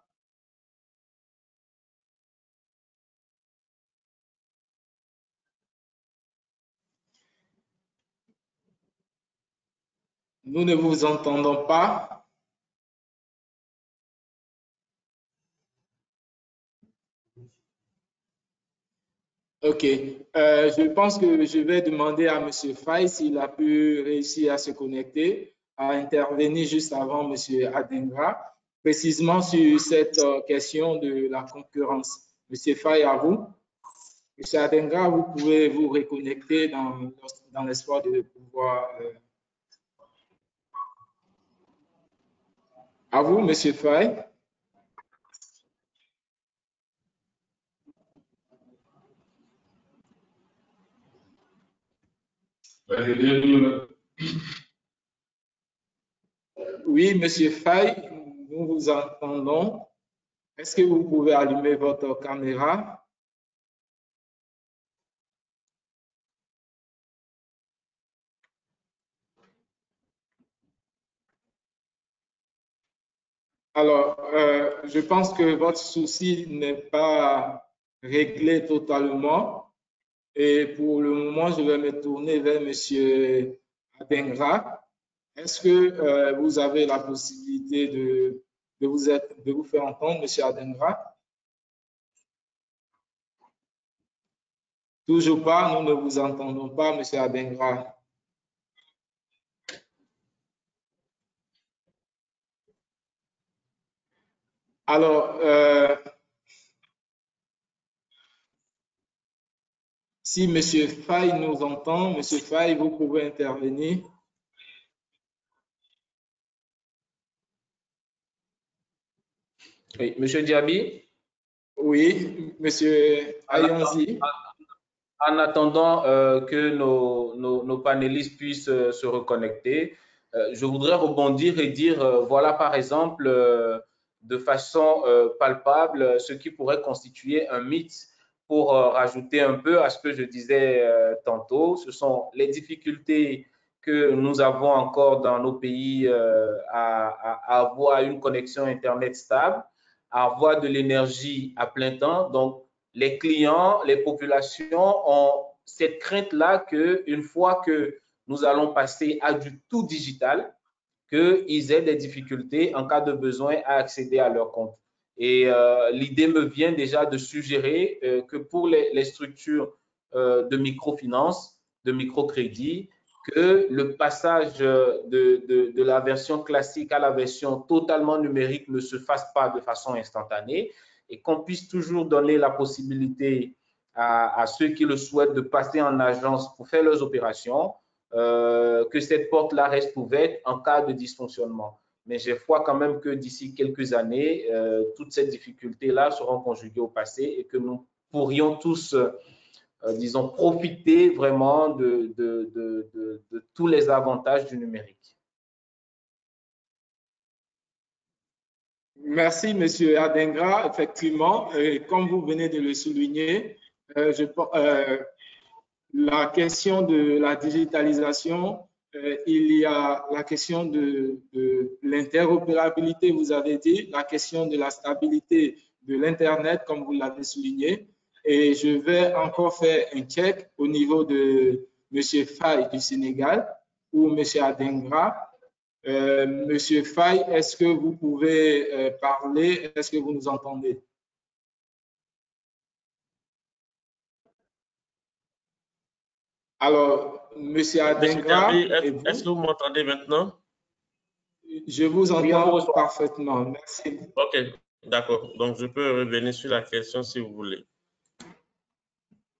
Nous ne vous entendons pas. OK. Je pense que je vais demander à M. Faye s'il a pu réussir à se connecter, à intervenir juste avant M. Adengra, précisément sur cette question de la concurrence. M. Faye, à vous. M. Adengra, vous pouvez vous reconnecter dans l'espoir de pouvoir... À vous, M. Faye. Oui, Monsieur Faye, nous vous entendons. Est-ce que vous pouvez allumer votre caméra? Alors, je pense que votre souci n'est pas réglé totalement. Et pour le moment, je vais me tourner vers Monsieur Adengra. Est-ce que vous avez la possibilité de vous faire entendre, Monsieur Adengra? Toujours pas, nous ne vous entendons pas, Monsieur Adengra. Alors, si M. Faye nous entend, M. Faye, vous pouvez intervenir. Oui, M. Diaby? Oui, monsieur, allons-y. En attendant que nos panélistes puissent se reconnecter, je voudrais rebondir et dire, voilà par exemple, de façon palpable, ce qui pourrait constituer un mythe pour rajouter un peu à ce que je disais tantôt. Ce sont les difficultés que nous avons encore dans nos pays à avoir une connexion Internet stable, à avoir de l'énergie à plein temps. Donc, les clients, les populations ont cette crainte-là qu'une fois que nous allons passer à du tout digital, qu'ils aient des difficultés en cas de besoin à accéder à leur compte. Et l'idée me vient déjà de suggérer que pour les structures de microfinance, de microcrédit, que le passage de la version classique à la version totalement numérique ne se fasse pas de façon instantanée et qu'on puisse toujours donner la possibilité à ceux qui le souhaitent de passer en agence pour faire leurs opérations, que cette porte-là reste ouverte en cas de dysfonctionnement. Mais j'ai foi quand même que d'ici quelques années, toutes ces difficultés-là seront conjuguées au passé et que nous pourrions tous, disons, profiter vraiment de tous les avantages du numérique. Merci, monsieur Adengra. Effectivement, comme vous venez de le souligner, la question de la digitalisation, il y a la question de l'interopérabilité, vous avez dit, la question de la stabilité de l'Internet, comme vous l'avez souligné. Et je vais encore faire un check au niveau de M. Faye du Sénégal ou M. Adengra. Monsieur Faye, est-ce que vous pouvez parler? Est-ce que vous nous entendez? Alors, Monsieur Adengra, est-ce que vous m'entendez maintenant? Je vous entends parfaitement. Merci. OK, d'accord. Donc, je peux revenir sur la question si vous voulez.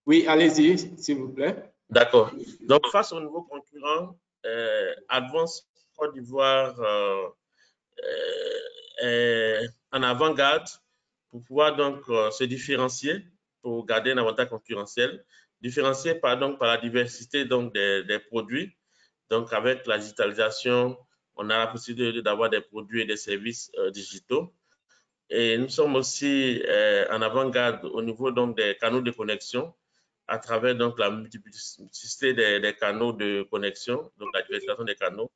Oui, allez-y, s'il vous plaît. D'accord. Donc, face aux nouveaux concurrents, Advance Côte d'Ivoire est en avant-garde pour pouvoir donc se différencier, pour garder un avantage concurrentiel, différencié par la diversité donc, des produits. Donc, avec la digitalisation, on a la possibilité d'avoir des produits et des services digitaux. Et nous sommes aussi en avant-garde au niveau donc, des canaux de connexion, à travers donc, la multiplicité des canaux de connexion, donc la diversification des canaux.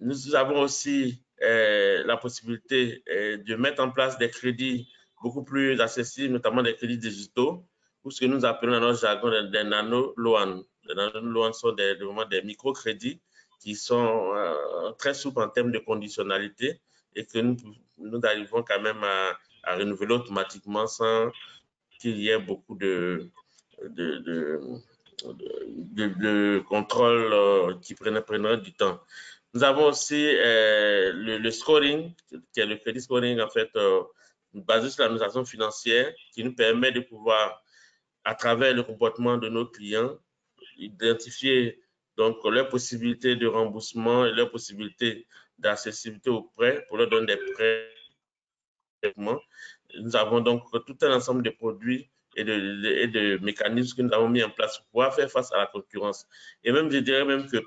Nous avons aussi la possibilité de mettre en place des crédits beaucoup plus accessibles, notamment des crédits digitaux, ou ce que nous appelons dans notre jargon des nano-loans. Les nano-loans sont vraiment des microcrédits qui sont très souples en termes de conditionnalité et que nous arrivons quand même à renouveler automatiquement sans qu'il y ait beaucoup de contrôle qui prendrait du temps. Nous avons aussi le scoring, qui est le crédit scoring, en fait, basé sur l'administration financière, qui nous permet de pouvoir, à travers le comportement de nos clients, identifier donc leurs possibilités de remboursement et leurs possibilités d'accessibilité aux prêts pour leur donner des prêts. Nous avons donc tout un ensemble de produits et de mécanismes que nous avons mis en place pour pouvoir faire face à la concurrence. Et même, je dirais même que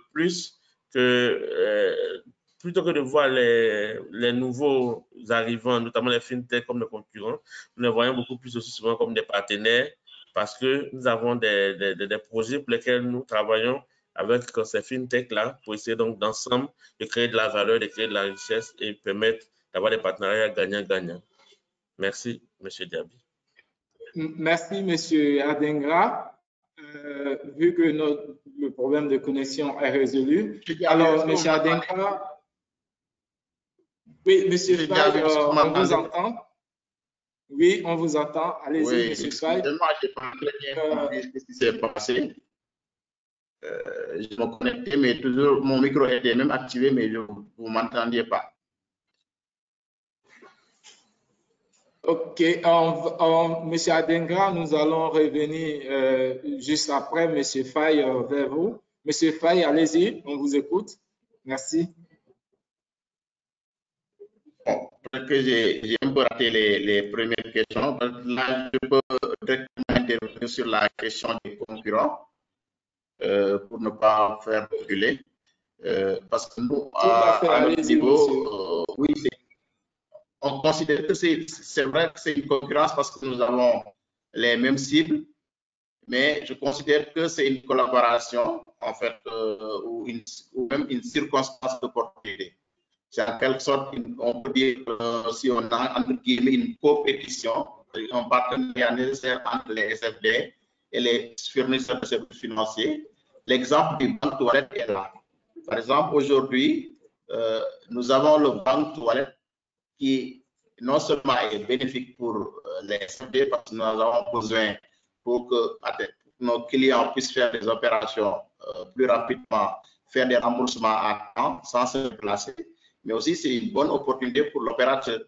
plutôt que de voir les nouveaux arrivants, notamment les fintechs comme nos concurrents, nous les voyons beaucoup plus aussi souvent comme des partenaires parce que nous avons des projets pour lesquels nous travaillons avec ces fintechs-là pour essayer donc d'ensemble de créer de la valeur, de créer de la richesse et permettre d'avoir des partenariats gagnant-gagnant. Merci, M. Diaby. Merci, M. Adengra. Vu que le problème de connexion est résolu, alors, M. Adengra, oui, M. Faye, on vous entend. Oui, on vous entend. Allez-y, M. Faye. Moi, je n'ai pas très bien compris ce qui s'est passé. Je me connectais, mais toujours mon micro était même activé, mais vous ne m'entendiez pas. Ok, M. Adengra, nous allons revenir juste après M. Faye vers vous. M. Faye, allez-y, on vous écoute. Merci. Bon, peut-être que j'ai un peu raté les premières questions. Là, je peux directement intervenir sur la question des concurrents pour ne pas faire reculer. Parce que nous, à notre niveau, oui, on considère que c'est vrai que c'est une concurrence parce que nous avons les mêmes cibles, mais je considère que c'est une collaboration, en fait, ou même une circonstance d'opportunité. C'est en quelque sorte, on peut dire, si on a entre guillemets une compétition, un partenariat nécessaire entre les SFD et les fournisseurs de services financiers. L'exemple du banque toilette est là. Par exemple, aujourd'hui, nous avons le banque toilette qui non seulement est bénéfique pour les SFD parce que nous avons besoin pour que nos clients puissent faire des opérations plus rapidement, faire des remboursements à temps sans se déplacer, mais aussi c'est une bonne opportunité pour l'opérateur.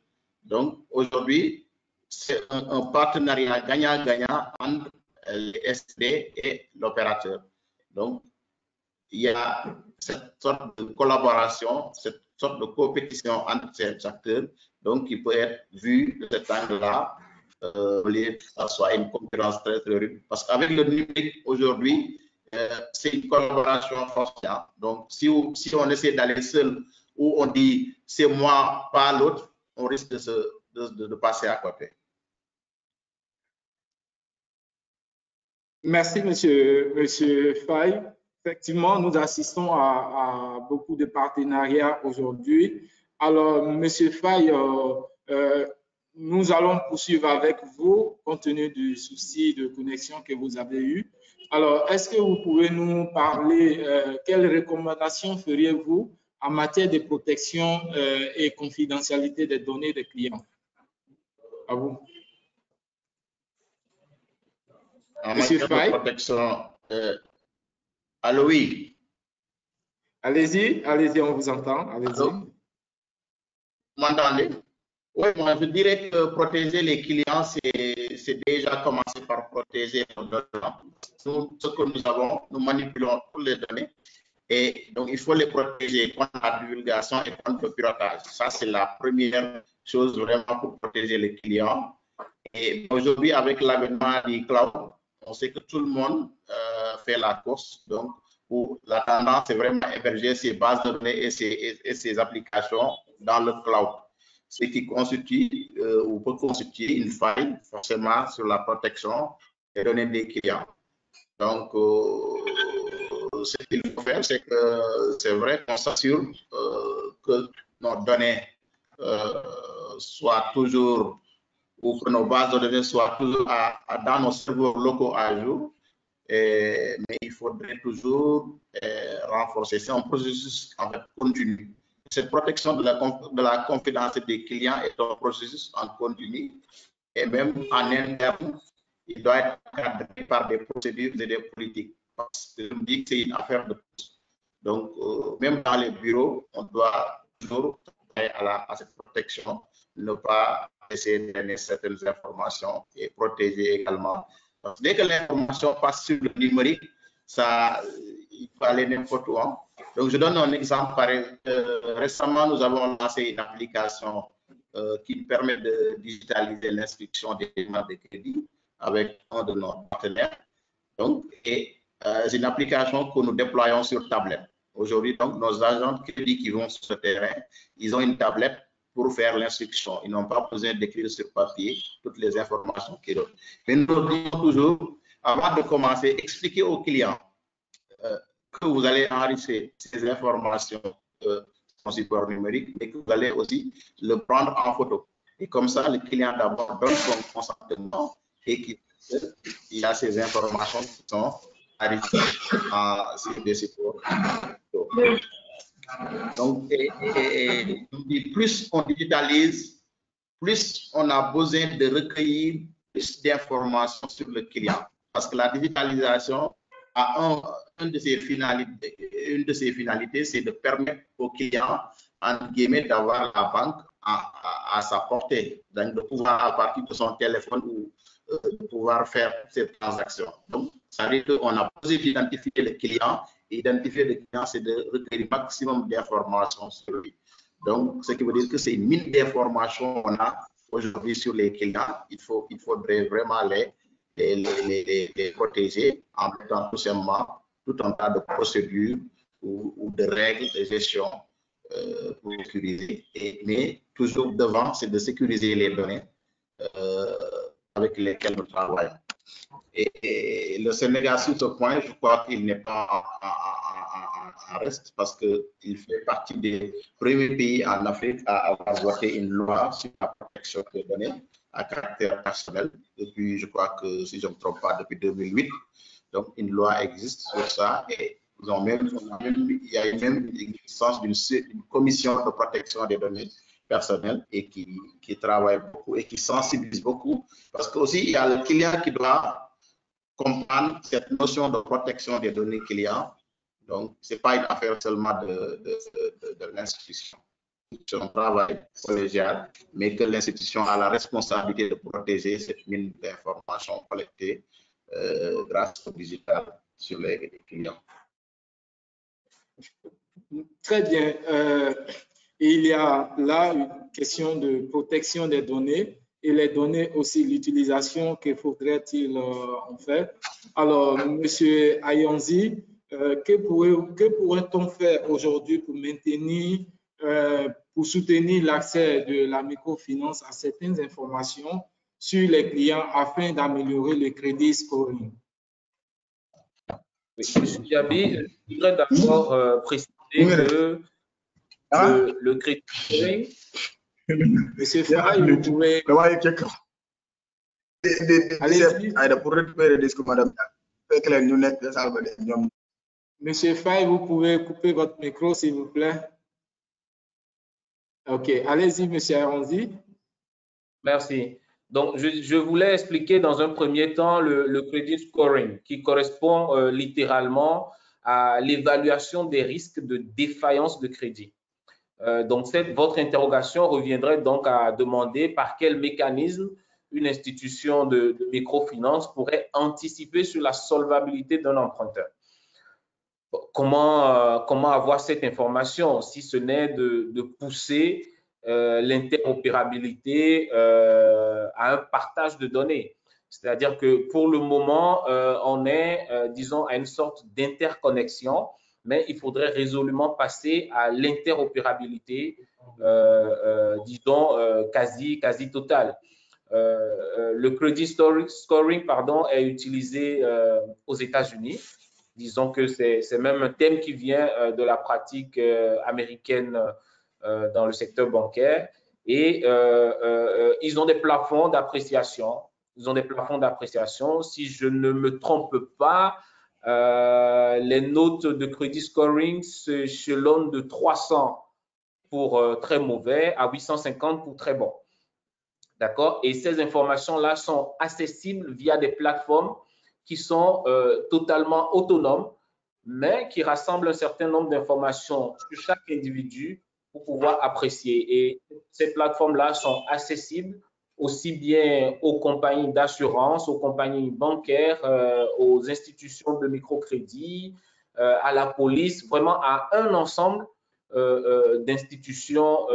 Donc aujourd'hui, c'est un partenariat gagnant-gagnant entre les SD et l'opérateur. Donc il y a cette sorte de collaboration, cette sorte de compétition entre ces acteurs, donc qui peut être vue de cet angle-là, au lieu que ça soit une concurrence très rude. Parce qu'avec le numérique aujourd'hui, c'est une collaboration forcément. Donc si on essaie d'aller seul ou on dit c'est moi, pas l'autre, on risque de passer à côté. Merci, monsieur Faye. Effectivement, nous assistons à beaucoup de partenariats aujourd'hui. Alors, monsieur Faye, nous allons poursuivre avec vous, compte tenu du souci de connexion que vous avez eu. Alors, est-ce que vous pouvez nous parler, quelles recommandations feriez-vous en matière de protection et confidentialité des données des clients? À vous. En matière de protection, allô, oui. Allez-y, on vous entend. Allez-y. Vous m'entendez? Oui, moi je dirais que protéger les clients, c'est déjà commencer par protéger nos données. Ce que nous avons, nous manipulons toutes les données et donc il faut les protéger contre la divulgation et contre le piratage. Ça, c'est la première chose vraiment pour protéger les clients. Et aujourd'hui, avec l'avènement du cloud, on sait que tout le monde fait la course. Donc, où la tendance est vraiment héberger ces bases de données et ces applications dans le cloud. Ce qui constitue ou peut constituer une faille forcément sur la protection des données des clients. Donc, ce qu'il faut faire, c'est que c'est vrai qu'on s'assure que nos données soient toujours, ou que nos bases de données soient toujours dans nos serveurs locaux à jour. Mais il faudrait toujours renforcer. C'est un processus en fait continu. Cette protection de la confidentialité des clients est un processus en continu et même en interne, il doit être cadré par des procédures et des politiques. Parce que je me dis que c'est une affaire de tous. Donc, même dans les bureaux, on doit toujours travailler à cette protection, ne pas essayer de donner certaines informations et protéger également. Parce que dès que l'information passe sur le numérique, il faut aller n'importe où. Donc, je donne un exemple. Récemment, nous avons lancé une application qui permet de digitaliser l'instruction des demandes de crédit avec un de nos partenaires. Donc, c'est une application que nous déployons sur tablette. Aujourd'hui, donc, nos agents de crédit qui vont sur le terrain, ils ont une tablette pour faire l'instruction. Ils n'ont pas besoin d'écrire sur papier toutes les informations qu'ils donnent. Mais nous devons toujours, avant de commencer, expliquer aux clients que vous allez enregistrer ces informations sur support numérique et que vous allez aussi le prendre en photo. Et comme ça, le client d'abord donne son consentement et qu'il y a ces informations qui sont arrivées sur des supports. Donc, plus on digitalise, plus on a besoin de recueillir plus d'informations sur le client. Parce que la digitalisation a une de ses finalités, c'est de permettre au client, entre guillemets, d'avoir la banque à sa portée, donc de pouvoir, à partir de son téléphone, ou de pouvoir faire ces transactions. Donc, ça veut dire qu'on a besoin d'identifier le client. Et identifier le client, c'est de recueillir le maximum d'informations sur lui. Donc, ce qui veut dire que c'est une mine d'informations qu'on a aujourd'hui sur les clients. Il faudrait vraiment les protéger en mettant tout simplement tout un tas de procédures ou de règles de gestion pour sécuriser. Mais toujours devant, c'est de sécuriser les données avec lesquelles nous travaillons. Et le Sénégal, sur ce point, je crois qu'il n'est pas en reste parce qu'il fait partie des premiers pays en Afrique à avoir voté une loi sur la protection des données à caractère personnel. Depuis, je crois que, si je ne me trompe pas, depuis 2008. Donc, une loi existe sur ça et il y a même l'existence d'une commission de protection des données personnelles et qui travaille beaucoup et qui sensibilise beaucoup. Parce qu'aussi, il y a le client qui doit comprendre cette notion de protection des données clients. Donc, ce n'est pas une affaire seulement de l'institution. C'est un travail collégial, mais que l'institution a la responsabilité de protéger cette mine d'informations collectées grâce au digital sur les clients. Très bien. Il y a là une question de protection des données. Et les données aussi, l'utilisation que faudrait-il en faire. Alors, Monsieur Ayonzi, que pourrait-on faire aujourd'hui pour maintenir, pour soutenir l'accès de la microfinance à certaines informations sur les clients afin d'améliorer le crédit scoring? Oui, Monsieur Diaby, je voudrais d'abord préciser que le crédit scoring. Monsieur Faye, vous pouvez... Monsieur Faye, vous pouvez couper votre micro, s'il vous plaît. OK, allez-y, Monsieur Aronzi. Merci. Donc, je voulais expliquer dans un premier temps le credit scoring, qui correspond littéralement à l'évaluation des risques de défaillance de crédit. Donc, votre interrogation reviendrait donc à demander par quel mécanisme une institution de microfinance pourrait anticiper sur la solvabilité d'un emprunteur. Comment avoir cette information si ce n'est de pousser l'interopérabilité à un partage de données? C'est-à-dire que pour le moment, on est, disons, à une sorte d'interconnexion, mais il faudrait résolument passer à l'interopérabilité, disons, quasi totale. Le credit scoring, est utilisé aux États-Unis. Disons que c'est même un thème qui vient de la pratique américaine dans le secteur bancaire. Et ils ont des plafonds d'appréciation. Si je ne me trompe pas, les notes de credit scoring s'échelonnent de 300 pour très mauvais à 850 pour très bon. D'accord? Et ces informations-là sont accessibles via des plateformes qui sont totalement autonomes, mais qui rassemblent un certain nombre d'informations sur chaque individu pour pouvoir apprécier. Et ces plateformes-là sont accessibles aussi bien aux compagnies d'assurance, aux compagnies bancaires, aux institutions de microcrédit, à la police, vraiment à un ensemble d'institutions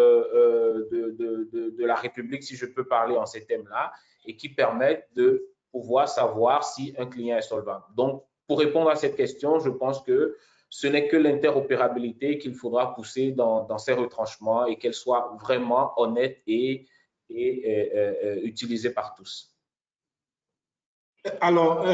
de la République, si je peux parler en ces thèmes-là, et qui permettent de pouvoir savoir si un client est solvable. Donc, pour répondre à cette question, je pense que ce n'est que l'interopérabilité qu'il faudra pousser dans ces retranchements et qu'elle soit vraiment honnête et utilisée par tous. Alors,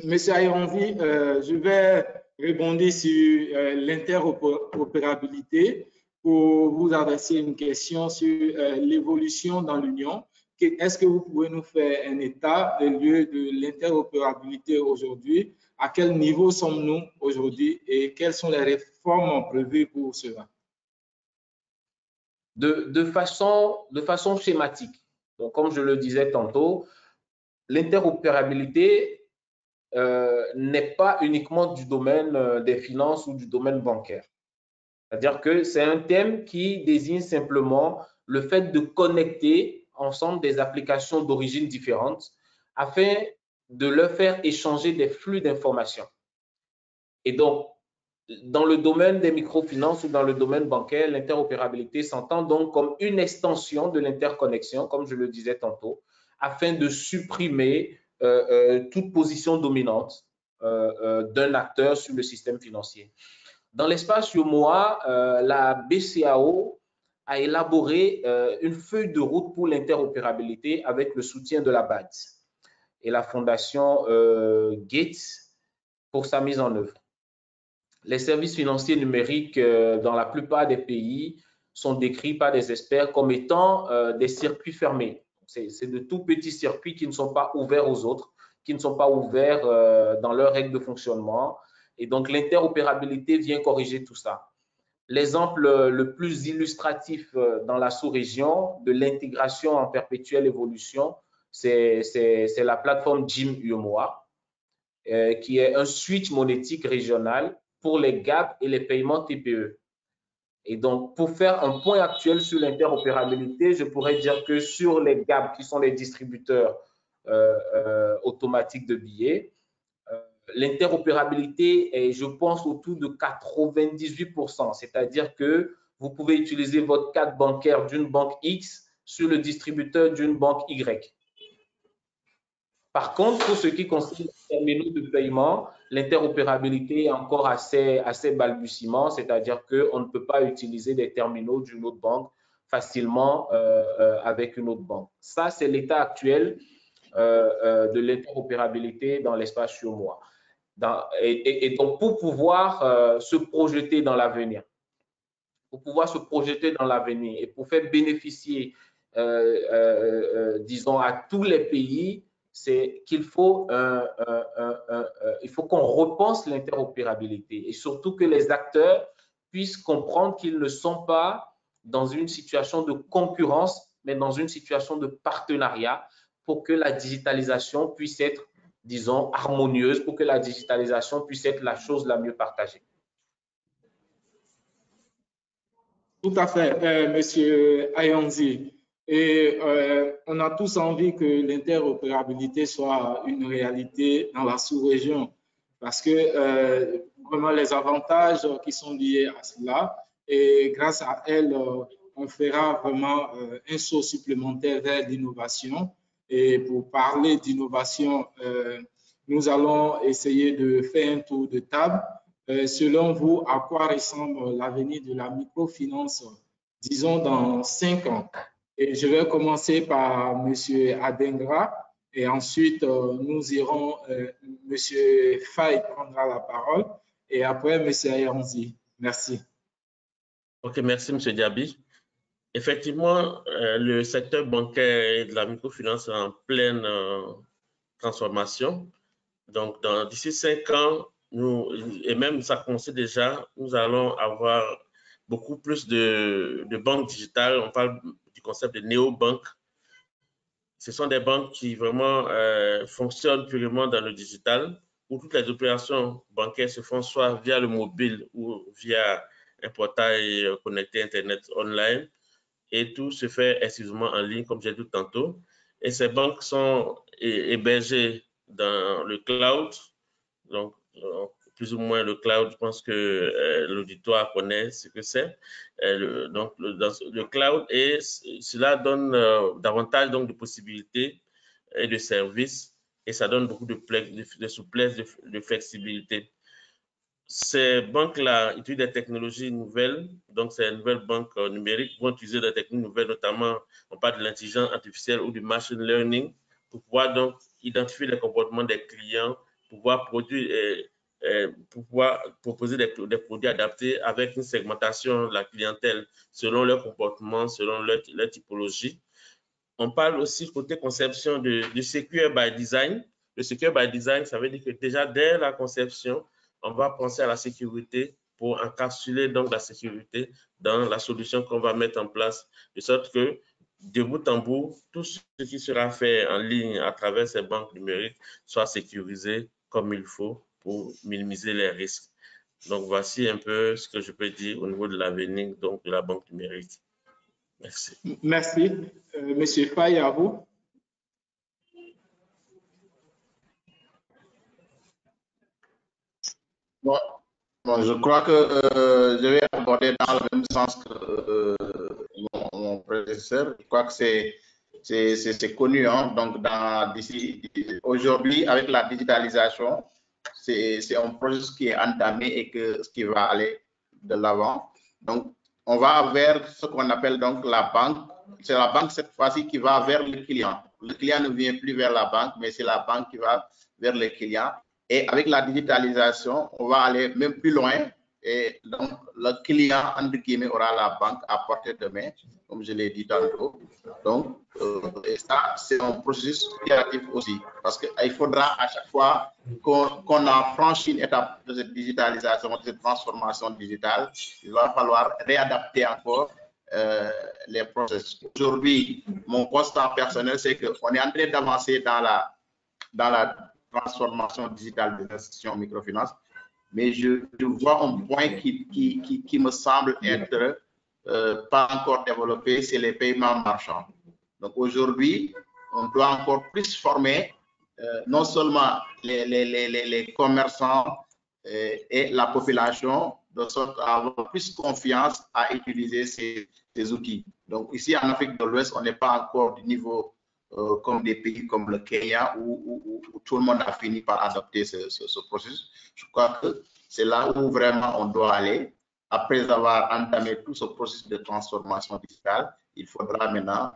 Monsieur Ayonzi, je vais rebondir sur l'interopérabilité pour vous adresser une question sur l'évolution dans l'Union. Est-ce que vous pouvez nous faire un état des lieux de l'interopérabilité aujourd'hui? À quel niveau sommes-nous aujourd'hui et quelles sont les réformes prévues pour cela? De façon schématique. Donc, comme je le disais tantôt, l'interopérabilité n'est pas uniquement du domaine des finances ou du domaine bancaire. C'est-à-dire que c'est un thème qui désigne simplement le fait de connecter ensemble des applications d'origine différentes afin de leur faire échanger des flux d'informations. Et donc, dans le domaine des microfinances ou dans le domaine bancaire, l'interopérabilité s'entend donc comme une extension de l'interconnexion, comme je le disais tantôt, afin de supprimer toute position dominante d'un acteur sur le système financier. Dans l'espace UEMOA, la BCAO a élaboré une feuille de route pour l'interopérabilité avec le soutien de la BAD et la fondation Gates pour sa mise en œuvre. Les services financiers numériques dans la plupart des pays sont décrits par des experts comme étant des circuits fermés. C'est de tout petits circuits qui ne sont pas ouverts aux autres, qui ne sont pas ouverts dans leurs règles de fonctionnement. Et donc, l'interopérabilité vient corriger tout ça. L'exemple le plus illustratif dans la sous-région de l'intégration en perpétuelle évolution, c'est la plateforme JIM UEMOA, qui est un switch monétique régional pour les GAP et les paiements TPE. Et donc, pour faire un point actuel sur l'interopérabilité, je pourrais dire que sur les GAP, qui sont les distributeurs automatiques de billets, l'interopérabilité est, je pense, autour de 98%. C'est-à-dire que vous pouvez utiliser votre carte bancaire d'une banque X sur le distributeur d'une banque Y. Par contre, pour ce qui concerne les terminaux de paiement, l'interopérabilité est encore assez balbutiement, c'est-à-dire qu'on ne peut pas utiliser des terminaux d'une autre banque facilement avec une autre banque. Ça, c'est l'état actuel de l'interopérabilité dans l'espace UEMOA. Et donc, pour pouvoir se projeter dans l'avenir, et pour faire bénéficier, disons, à tous les pays, c'est qu'il faut, il faut qu'on repense l'interopérabilité et surtout que les acteurs puissent comprendre qu'ils ne sont pas dans une situation de concurrence, mais dans une situation de partenariat pour que la digitalisation puisse être, disons, harmonieuse, pour que la digitalisation puisse être la chose la mieux partagée. Tout à fait, Monsieur Ayonzi. Et on a tous envie que l'interopérabilité soit une réalité dans la sous-région parce que vraiment les avantages qui sont liés à cela et grâce à elle, on fera vraiment un saut supplémentaire vers l'innovation. Et pour parler d'innovation, nous allons essayer de faire un tour de table. Selon vous, à quoi ressemble l'avenir de la microfinance, disons, dans 5 ans? Et je vais commencer par M. Adengra et ensuite nous irons, M. Faye prendra la parole et après M. Ayonzi. Merci. Ok, merci M. Diaby. Effectivement, le secteur bancaire et de la microfinance est en pleine transformation. Donc, d'ici 5 ans, et même ça commence déjà, nous allons avoir beaucoup plus de banques digitales. On parle du concept de néobanques ce sont des banques qui vraiment fonctionnent purement dans le digital, où toutes les opérations bancaires se font soit via le mobile ou via un portail connecté Internet online, et tout se fait exclusivement en ligne, comme j'ai dit tantôt. Et ces banques sont hébergées dans le cloud, donc plus ou moins le cloud, je pense que l'auditoire connaît ce que c'est. Donc, le cloud, et cela donne davantage donc, de possibilités et de services, et ça donne beaucoup de souplesse, de flexibilité. Ces banques-là utilisent des technologies nouvelles, donc ces nouvelles banques numériques vont utiliser des technologies nouvelles, notamment on parle de l'intelligence artificielle ou du machine learning, pour pouvoir donc identifier les comportements des clients, pouvoir proposer des produits adaptés avec une segmentation de la clientèle selon leur comportement, selon leur typologie. On parle aussi côté conception de Secure by Design. Le Secure by Design, ça veut dire que déjà dès la conception, on va penser à la sécurité pour encapsuler donc la sécurité dans la solution qu'on va mettre en place, de sorte que de bout en bout, tout ce qui sera fait en ligne à travers ces banques numériques soit sécurisé comme il faut pour minimiser les risques. Donc, voici un peu ce que je peux dire au niveau de l'avenir donc de la banque numérique. Merci. Merci. Monsieur Faye, à vous. Bon, je crois que je vais aborder dans le même sens que mon prédécesseur. Je crois que c'est connu. Hein? Donc, aujourd'hui, avec la digitalisation, c'est un processus qui est entamé et qui va aller de l'avant. Donc, on va vers ce qu'on appelle donc la banque. C'est la banque cette fois-ci qui va vers le client. Le client ne vient plus vers la banque, mais c'est la banque qui va vers le client. Et avec la digitalisation, on va aller même plus loin. Et donc, le client, entre guillemets, aura la banque à portée de main, comme je l'ai dit tantôt. Donc, et ça, c'est un processus créatif aussi. Parce qu'il faudra à chaque fois qu'on a franchi une étape de cette digitalisation, de cette transformation digitale, il va falloir réadapter encore les processus. Aujourd'hui, mon constat personnel, c'est qu'on est en train d'avancer dans la transformation digitale des institutions microfinance, mais je vois un point qui me semble être pas encore développé, c'est les paiements marchands. Donc aujourd'hui, on doit encore plus former non seulement les commerçants et la population, de sorte à avoir plus confiance à utiliser ces outils. Donc ici en Afrique de l'Ouest, on n'est pas encore du niveau comme des pays comme le Kenya où tout le monde a fini par adopter ce processus. Je crois que c'est là où vraiment on doit aller. Après avoir entamé tout ce processus de transformation digitale, il faudra maintenant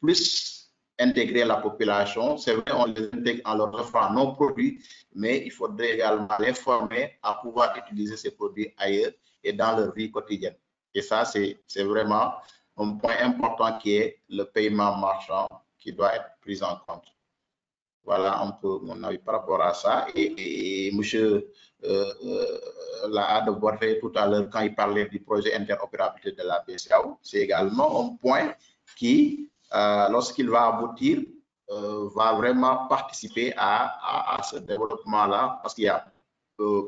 plus intégrer la population. C'est vrai, on les intègre en leur offrant nos produits, mais il faudrait également les former à pouvoir utiliser ces produits ailleurs et dans leur vie quotidienne. Et ça, c'est vraiment un point important qui est le paiement marchand qui doit être pris en compte. Voilà un peu mon avis par rapport à ça. Et monsieur l'a abordé tout à l'heure quand il parlait du projet interopérabilité de la BCEAO. C'est également un point qui, lorsqu'il va aboutir, va vraiment participer à ce développement-là, parce qu'il y a,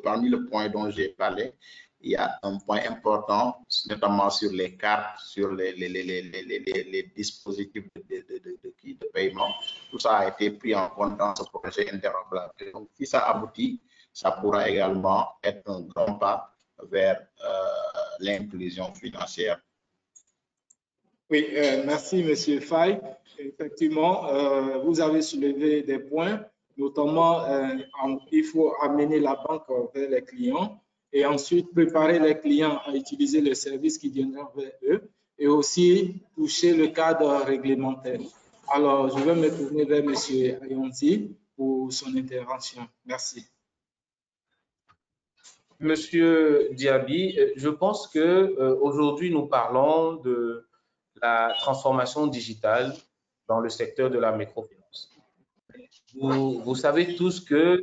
parmi le point dont j'ai parlé, il y a un point important, notamment sur les cartes, sur les dispositifs de paiement. Tout ça a été pris en compte dans ce projet interopérable. Donc, si ça aboutit, ça pourra également être un grand pas vers l'inclusion financière. Oui, merci, Monsieur Faye. Effectivement, vous avez soulevé des points, notamment il faut amener la banque vers les clients et ensuite préparer les clients à utiliser les services qui viendront vers eux et aussi toucher le cadre réglementaire. Alors, je vais me tourner vers M. Ayonzi pour son intervention. Merci. Monsieur Diaby, je pense que aujourd'hui nous parlons de la transformation digitale dans le secteur de la microfinance. Vous savez tous que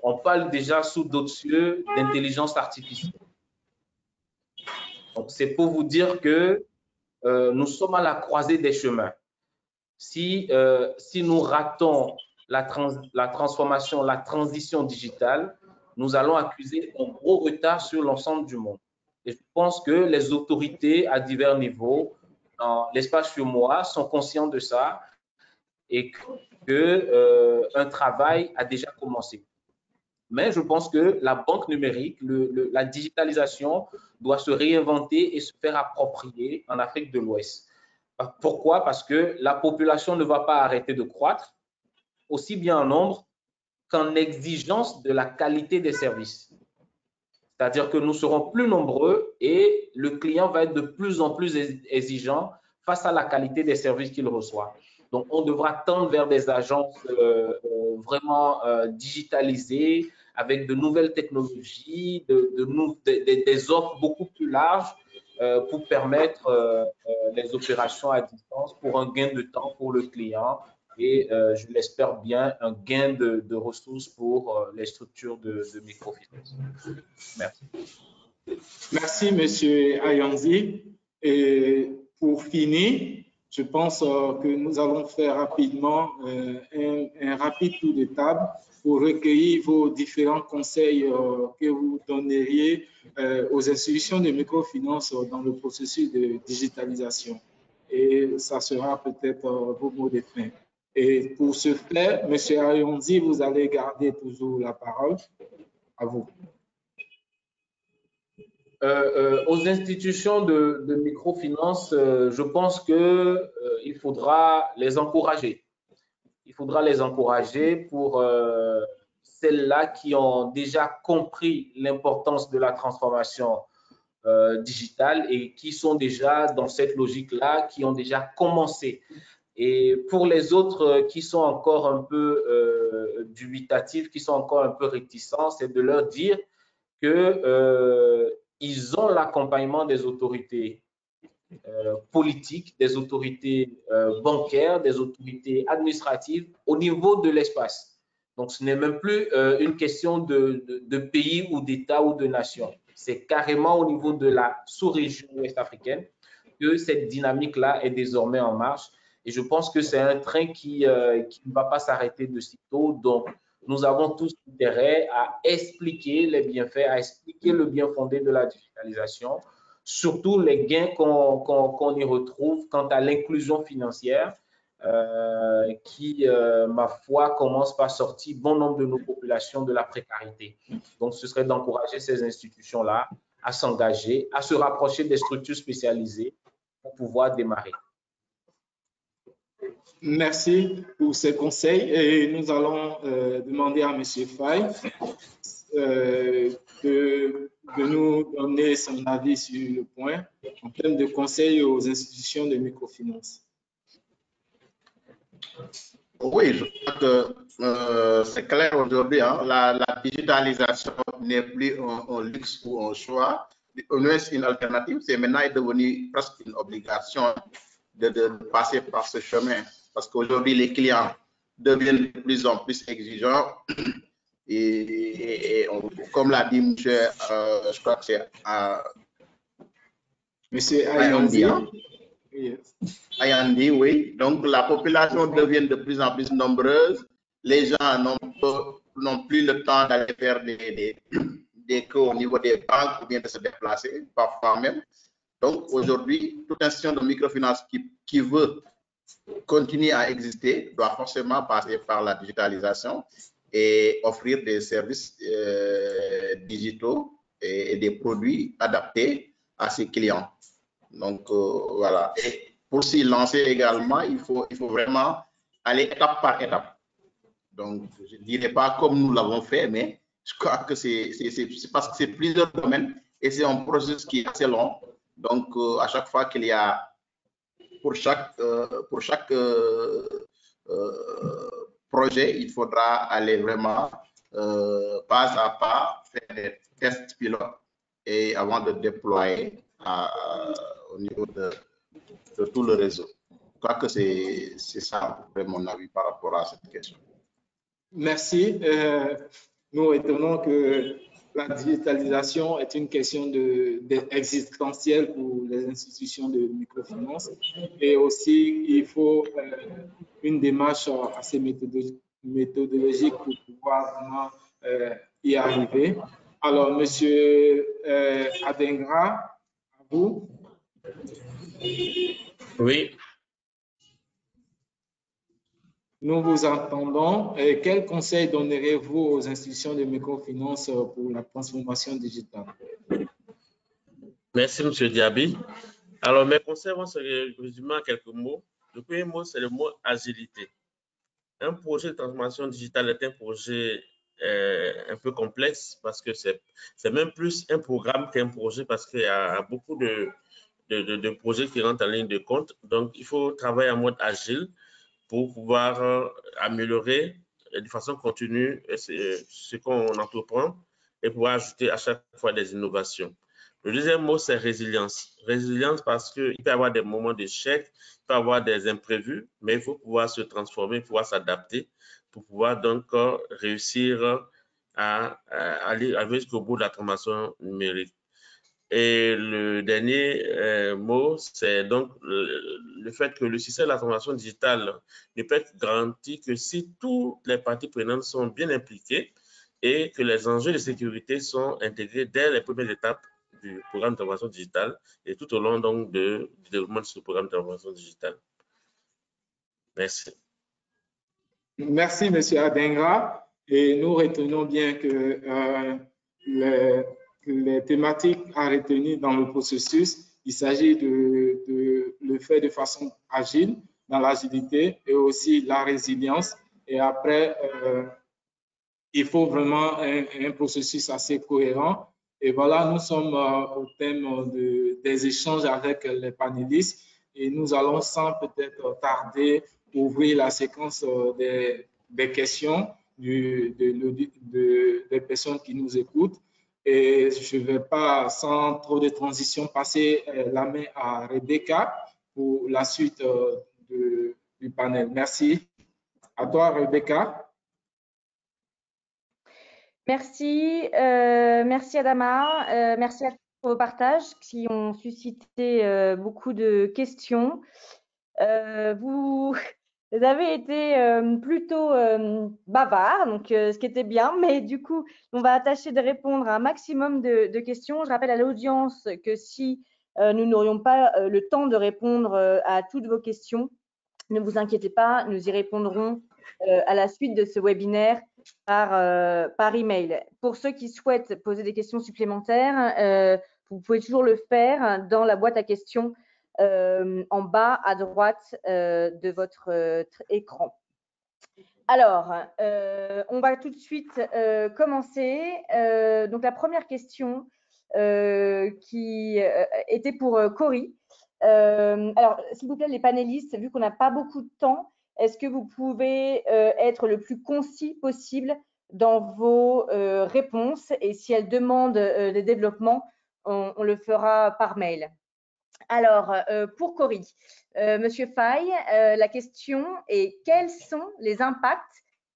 on parle déjà sous d'autres cieux d'intelligence artificielle. Donc c'est pour vous dire que nous sommes à la croisée des chemins. Si nous ratons la transformation, la transition digitale, nous allons accuser un gros retard sur l'ensemble du monde. Et je pense que les autorités à divers niveaux, dans l'espace FUMOA, sont conscients de ça et qu'un travail a déjà commencé. Mais je pense que la banque numérique, la digitalisation doit se réinventer et se faire approprier en Afrique de l'Ouest. Pourquoi? Parce que la population ne va pas arrêter de croître, aussi bien en nombre qu'en exigence de la qualité des services. C'est-à-dire que nous serons plus nombreux et le client va être de plus en plus exigeant face à la qualité des services qu'il reçoit. Donc, on devra tendre vers des agences vraiment digitalisées, avec de nouvelles technologies, des offres beaucoup plus larges pour permettre les opérations à distance pour un gain de temps pour le client et, je l'espère bien, un gain de ressources pour les structures de microfinance. Merci. Merci, Monsieur Ayanzi. Et pour finir, je pense que nous allons faire rapidement un rapide tour de table pour recueillir vos différents conseils que vous donneriez aux institutions de microfinance dans le processus de digitalisation. Et ça sera peut-être vos mots de fin. Et pour ce faire, M. Ayanzi, vous allez garder toujours la parole. À vous. Aux institutions de microfinance, je pense qu'il faudra les encourager. Il faudra les encourager pour celles-là qui ont déjà compris l'importance de la transformation digitale et qui sont déjà dans cette logique-là, qui ont déjà commencé. Et pour les autres qui sont encore un peu dubitatifs, qui sont encore un peu réticents, c'est de leur dire que ils ont l'accompagnement des autorités politiques, des autorités bancaires, des autorités administratives au niveau de l'espace. Donc, ce n'est même plus une question de pays ou d'État ou de nation. C'est carrément au niveau de la sous-région ouest-africaine que cette dynamique-là est désormais en marche. Et je pense que c'est un train qui ne va pas s'arrêter de sitôt. Donc, nous avons tous intérêt à expliquer les bienfaits, à expliquer le bien fondé de la digitalisation, surtout les gains qu'on y retrouve quant à l'inclusion financière qui, ma foi, commence par sortir bon nombre de nos populations de la précarité. Donc, ce serait d'encourager ces institutions-là à s'engager, à se rapprocher des structures spécialisées pour pouvoir démarrer. Merci pour ces conseils et nous allons demander à M. Faye de nous donner son avis sur le point en termes de conseils aux institutions de microfinance. Oui, je crois que c'est clair aujourd'hui, hein, la digitalisation n'est plus un luxe ou un choix, c'est une alternative, c'est maintenant devenu presque une obligation de passer par ce chemin. Parce qu'aujourd'hui, les clients deviennent de plus en plus exigeants et comme l'a dit monsieur, je crois que c'est monsieur Ayanzi. Ayanzi, oui. Donc, la population devient de plus en plus nombreuse. Les gens n'ont plus le temps d'aller faire des cours au niveau des banques ou bien de se déplacer, parfois même. Donc, aujourd'hui, toute institution de microfinance qui veut continuer à exister doit forcément passer par la digitalisation et offrir des services digitaux et des produits adaptés à ses clients. Donc, voilà. Et pour s'y lancer également, il faut vraiment aller étape par étape. Donc, je ne dirais pas comme nous l'avons fait, mais je crois que c'est parce que c'est plusieurs domaines et c'est un processus qui est assez long. Donc, à chaque fois qu'il y a, pour chaque projet, il faudra aller vraiment pas à pas faire des tests pilotes et avant de déployer au niveau de tout le réseau. Je crois que c'est ça, mon avis par rapport à cette question. Merci. Nous retenons que la digitalisation est une question existentielle pour les institutions de microfinance et aussi il faut une démarche assez méthodologique pour pouvoir vraiment y arriver. Alors, Monsieur Adengra, à vous. Oui. Nous vous entendons. Quels conseils donnerez-vous aux institutions de microfinance pour la transformation digitale? Merci, M. Diaby. Alors, mes conseils vont se résumer en quelques mots. Le premier mot, c'est le mot agilité. Un projet de transformation digitale est un projet un peu complexe parce que c'est même plus un programme qu'un projet parce qu'il y a beaucoup de projets qui rentrent en ligne de compte. Donc, il faut travailler en mode agile pour pouvoir améliorer de façon continue ce qu'on entreprend et pouvoir ajouter à chaque fois des innovations. Le deuxième mot, c'est résilience. Résilience parce qu'il peut y avoir des moments d'échec, il peut y avoir des imprévus, mais il faut pouvoir se transformer, pouvoir s'adapter pour pouvoir donc réussir à aller jusqu'au bout de la transformation numérique. Et le dernier mot, c'est donc le fait que le système de la transformation digitale ne peut être garanti que si toutes les parties prenantes sont bien impliquées et que les enjeux de sécurité sont intégrés dès les premières étapes du programme de transformation digitale et tout au long donc du développement de ce programme de transformation digitale. Merci. Merci, M. Adengra. Et nous retenons bien que les thématiques à retenir dans le processus, il s'agit de le faire de façon agile, dans l'agilité et aussi la résilience. Et après, il faut vraiment un processus assez cohérent. Et voilà, nous sommes au thème des échanges avec les panélistes et nous allons sans peut-être tarder ouvrir la séquence des questions des personnes qui nous écoutent. Et je ne vais pas, sans trop de transition, passer la main à Rebecca pour la suite du panel. Merci. À toi, Rebecca. Merci, merci Adama, merci à tous pour vos partages qui ont suscité beaucoup de questions. Vous avez été plutôt bavard, donc ce qui était bien, mais du coup, on va tâcher de répondre à un maximum de questions. Je rappelle à l'audience que si nous n'aurions pas le temps de répondre à toutes vos questions, ne vous inquiétez pas, nous y répondrons à la suite de ce webinaire par email. Pour ceux qui souhaitent poser des questions supplémentaires, vous pouvez toujours le faire dans la boîte à questions en bas à droite de votre écran. Alors, on va tout de suite commencer. Donc, la première question qui était pour Cory. Alors, s'il vous plaît, les panélistes, vu qu'on n'a pas beaucoup de temps, est-ce que vous pouvez être le plus concis possible dans vos réponses? Et si elles demandent des développements, on le fera par mail. Alors, pour Cory, Monsieur Faye, la question est quels sont les impacts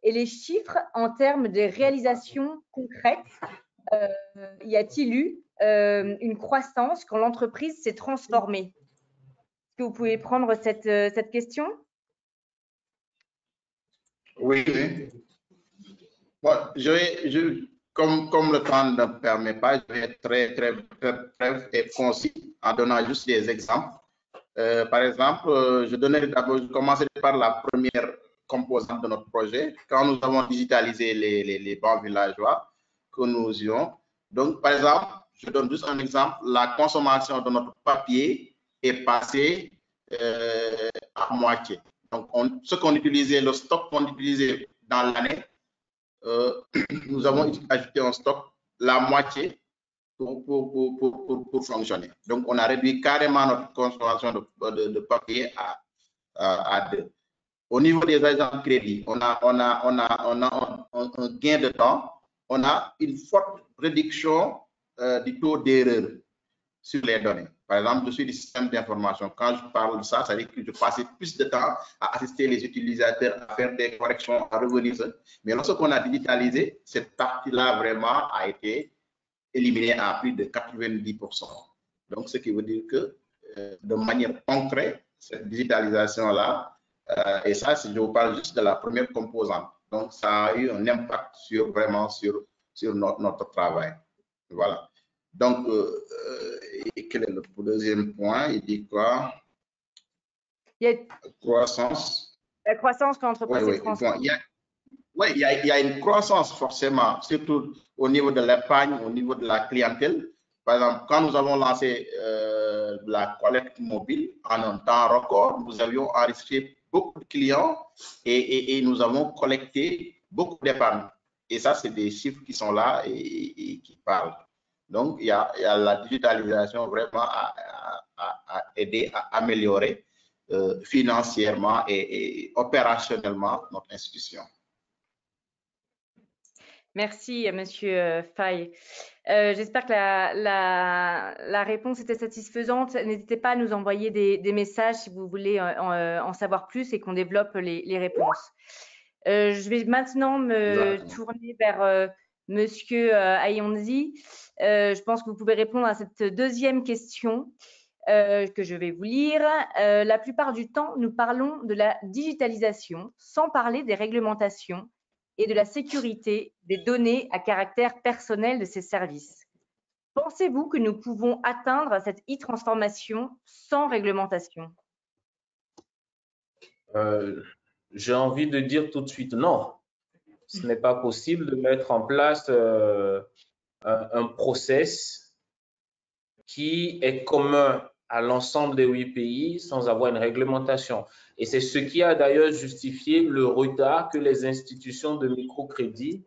et les chiffres en termes de réalisations concrètes? Y a-t-il eu une croissance quand l'entreprise s'est transformée? Est-ce que vous pouvez prendre cette question? Oui. Bon, comme le temps ne permet pas, je vais être très bref et concis en donnant juste des exemples. Par exemple, je commencerai par la première composante de notre projet, quand nous avons digitalisé les bancs villageois que nous usions. Donc, par exemple, je donne juste un exemple, la consommation de notre papier est passée à moitié. Donc, ce qu'on utilisait, le stock qu'on utilisait dans l'année, nous avons ajouté un stock la moitié pour fonctionner. Donc, on a réduit carrément notre consommation de papier à 2. Au niveau des agents de crédit, on a un gain de temps, on a une forte réduction du taux d'erreur sur les données. Par exemple, je suis du système d'information. Quand je parle de ça, ça veut dire que je passais plus de temps à assister les utilisateurs, à faire des corrections, à revenir. Mais lorsqu'on a digitalisé, cette partie-là vraiment a été éliminée à plus de 90%. Donc, ce qui veut dire que de manière concrète, cette digitalisation-là, et ça, je vous parle juste de la première composante. Donc, ça a eu un impact vraiment sur notre travail. Voilà. Donc, quel est le deuxième point? Il dit quoi? Croissance. La croissance que l'entreprise est transformée. Oui, il y a une croissance forcément, surtout au niveau de l'épargne, au niveau de la clientèle. Par exemple, quand nous avons lancé la collecte mobile en un temps record, nous avions enregistré beaucoup de clients et nous avons collecté beaucoup d'épargne. Et ça, c'est des chiffres qui sont là et qui parlent. Donc, il y a la digitalisation vraiment à aider à améliorer financièrement et opérationnellement notre institution. Merci, Monsieur Faye. J'espère que la réponse était satisfaisante. N'hésitez pas à nous envoyer des messages si vous voulez en savoir plus et qu'on développe les réponses. Je vais maintenant me tourner vers Monsieur Ayonzi. Je pense que vous pouvez répondre à cette deuxième question que je vais vous lire. La plupart du temps, nous parlons de la digitalisation sans parler des réglementations et de la sécurité des données à caractère personnel de ces services. Pensez-vous que nous pouvons atteindre cette e-transformation sans réglementation? J'ai envie de dire tout de suite non. Ce n'est pas possible de mettre en place un process qui est commun à l'ensemble des 8 pays sans avoir une réglementation. Et c'est ce qui a d'ailleurs justifié le retard que les institutions de microcrédit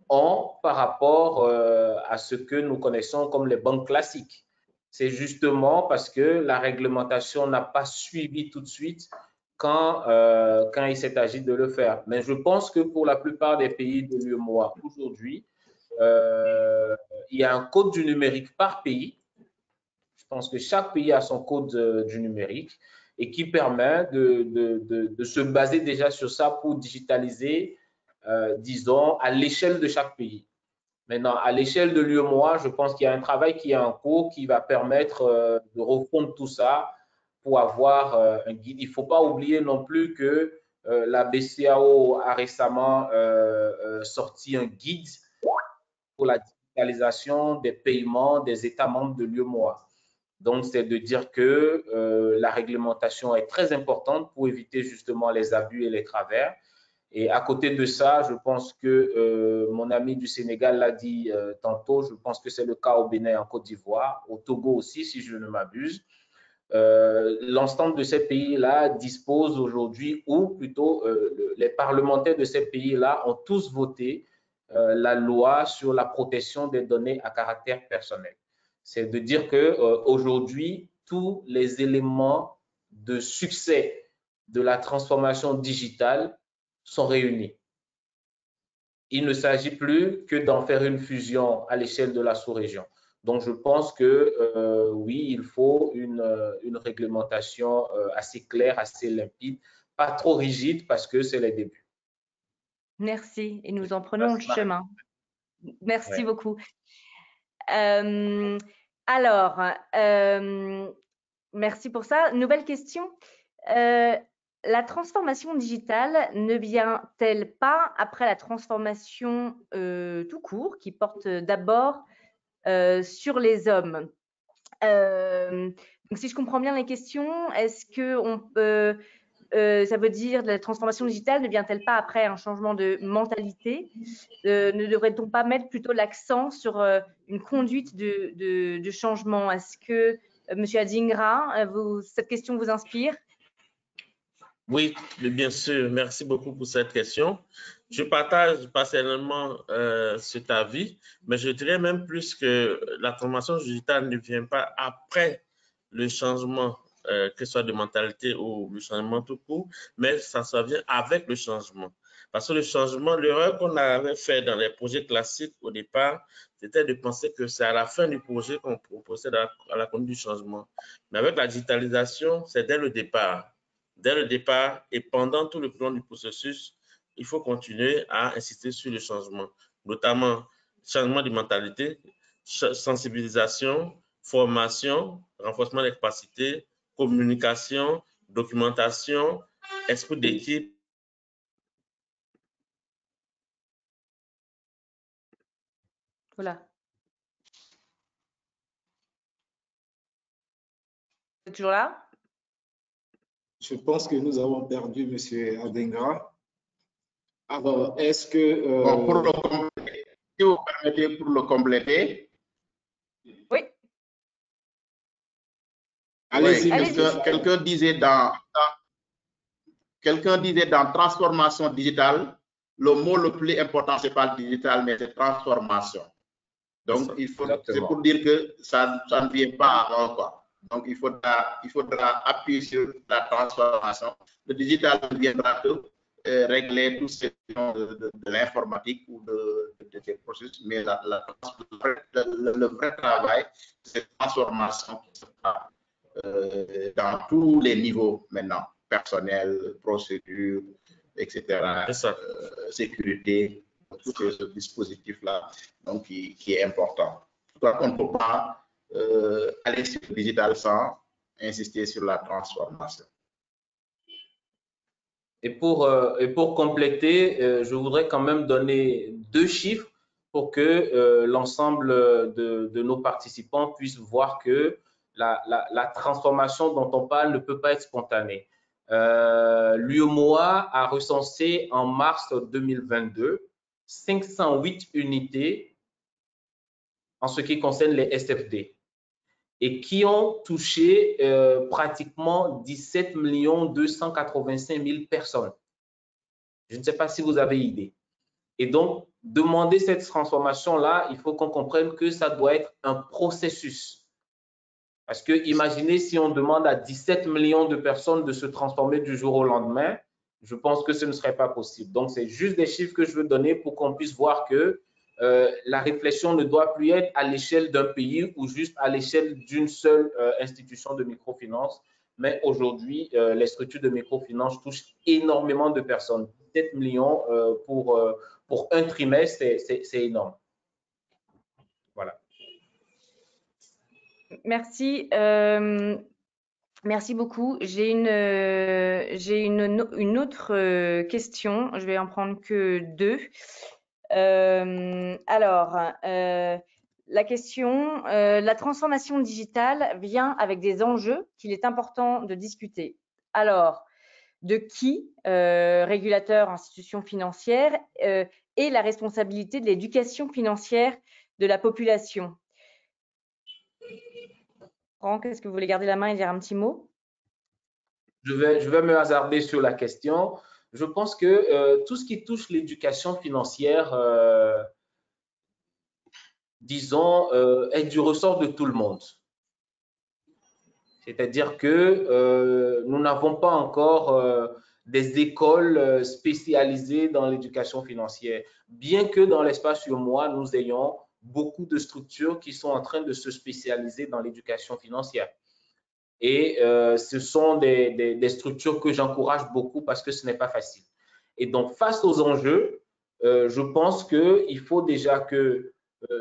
ont par rapport à ce que nous connaissons comme les banques classiques. C'est justement parce que la réglementation n'a pas suivi tout de suite quand il s'est agi de le faire. Mais je pense que pour la plupart des pays de l'UEMOA aujourd'hui, il y a un code du numérique par pays. Je pense que chaque pays a son code du numérique et qui permet de se baser déjà sur ça pour digitaliser, disons, à l'échelle de chaque pays. Maintenant, à l'échelle de l'UEMOA, je pense qu'il y a un travail qui est en cours qui va permettre de refondre tout ça pour avoir un guide. Il ne faut pas oublier non plus que la BCAO a récemment sorti un guide pour la digitalisation des paiements des États membres de l'UEMOA. Donc, c'est de dire que la réglementation est très importante pour éviter justement les abus et les travers. Et à côté de ça, je pense que mon ami du Sénégal l'a dit tantôt, je pense que c'est le cas au Bénin et en Côte d'Ivoire, au Togo aussi, si je ne m'abuse. L'ensemble de ces pays-là disposent aujourd'hui, ou plutôt les parlementaires de ces pays-là ont tous voté la loi sur la protection des données à caractère personnel. C'est de dire qu'aujourd'hui, tous les éléments de succès de la transformation digitale sont réunis. Il ne s'agit plus que d'en faire une fusion à l'échelle de la sous-région. Donc, je pense que oui, il faut une réglementation assez claire, assez limpide, pas trop rigide parce que c'est les débuts. Merci, et nous en prenons le chemin. Merci beaucoup. Merci pour ça. Nouvelle question. La transformation digitale ne vient-elle pas après la transformation tout court qui porte d'abord sur les hommes? Donc, si je comprends bien les questions, est-ce que ça veut dire la transformation digitale ne vient-elle pas après un changement de mentalité? Ne devrait-on pas mettre plutôt l'accent sur une conduite de changement? Est-ce que, Monsieur Adingra, cette question vous inspire? Oui, bien sûr. Merci beaucoup pour cette question. Je partage personnellement cet avis, mais je dirais même plus que la transformation digitale ne vient pas après le changement, que ce soit de mentalité ou le changement tout court, mais ça vient avec le changement. Parce que le changement, l'erreur qu'on avait fait dans les projets classiques au départ, c'était de penser que c'est à la fin du projet qu'on procède à la conduite du changement. Mais avec la digitalisation, c'est dès le départ. Dès le départ et pendant tout le long du processus, il faut continuer à insister sur le changement, notamment changement de mentalité, sensibilisation, formation, renforcement des capacités, communication, documentation, esprit d'équipe. Voilà. Vous êtes toujours là? Je pense que nous avons perdu M. Adingra. Alors, est-ce que... Bon, pour le compléter, si vous permettez, pour le compléter. Oui. Allez-y, quelqu'un disait dans transformation digitale, le mot le plus important, c'est pas le digital, mais c'est transformation. Donc, c'est pour dire que ça ne vient pas avant, quoi. Donc, il faudra appuyer sur la transformation. Le digital viendra régler tout ce qui est de l'informatique ou de ces processus, mais le vrai travail, c'est la transformation qui se fait dans tous les niveaux maintenant, personnel, procédure, etc., sécurité, tout ce dispositif-là, donc qui est important. On ne peut pas aller sur le digital sans insister sur la transformation. Et pour compléter, je voudrais quand même donner 2 chiffres pour que l'ensemble de nos participants puissent voir que la transformation dont on parle ne peut pas être spontanée. L'UEMOA a recensé en mars 2022 508 unités en ce qui concerne les SFD et qui ont touché pratiquement 17 285 000 personnes. Je ne sais pas si vous avez idée. Et donc, demander cette transformation-là, il faut qu'on comprenne que ça doit être un processus. Parce que imaginez si on demande à 17 millions de personnes de se transformer du jour au lendemain, je pense que ce ne serait pas possible. Donc, c'est juste des chiffres que je veux donner pour qu'on puisse voir que la réflexion ne doit plus être à l'échelle d'un pays ou juste à l'échelle d'une seule institution de microfinance. Mais aujourd'hui, les structures de microfinance touchent énormément de personnes. 7 millions pour un trimestre, c'est énorme. Voilà. Merci. Merci beaucoup. J'ai une autre question. Je vais en prendre que 2. La question, la transformation digitale vient avec des enjeux qu'il est important de discuter. Alors, de qui, régulateurs, institutions financières, et la responsabilité de l'éducation financière de la population. Franck, est-ce que vous voulez garder la main et dire un petit mot? Je vais me hasarder sur la question. Je pense que tout ce qui touche l'éducation financière, disons, est du ressort de tout le monde. C'est-à-dire que nous n'avons pas encore des écoles spécialisées dans l'éducation financière, bien que dans l'espace UEMOA, nous ayons beaucoup de structures qui sont en train de se spécialiser dans l'éducation financière. Et ce sont des structures que j'encourage beaucoup parce que ce n'est pas facile. Et donc, face aux enjeux, je pense qu'il faut déjà que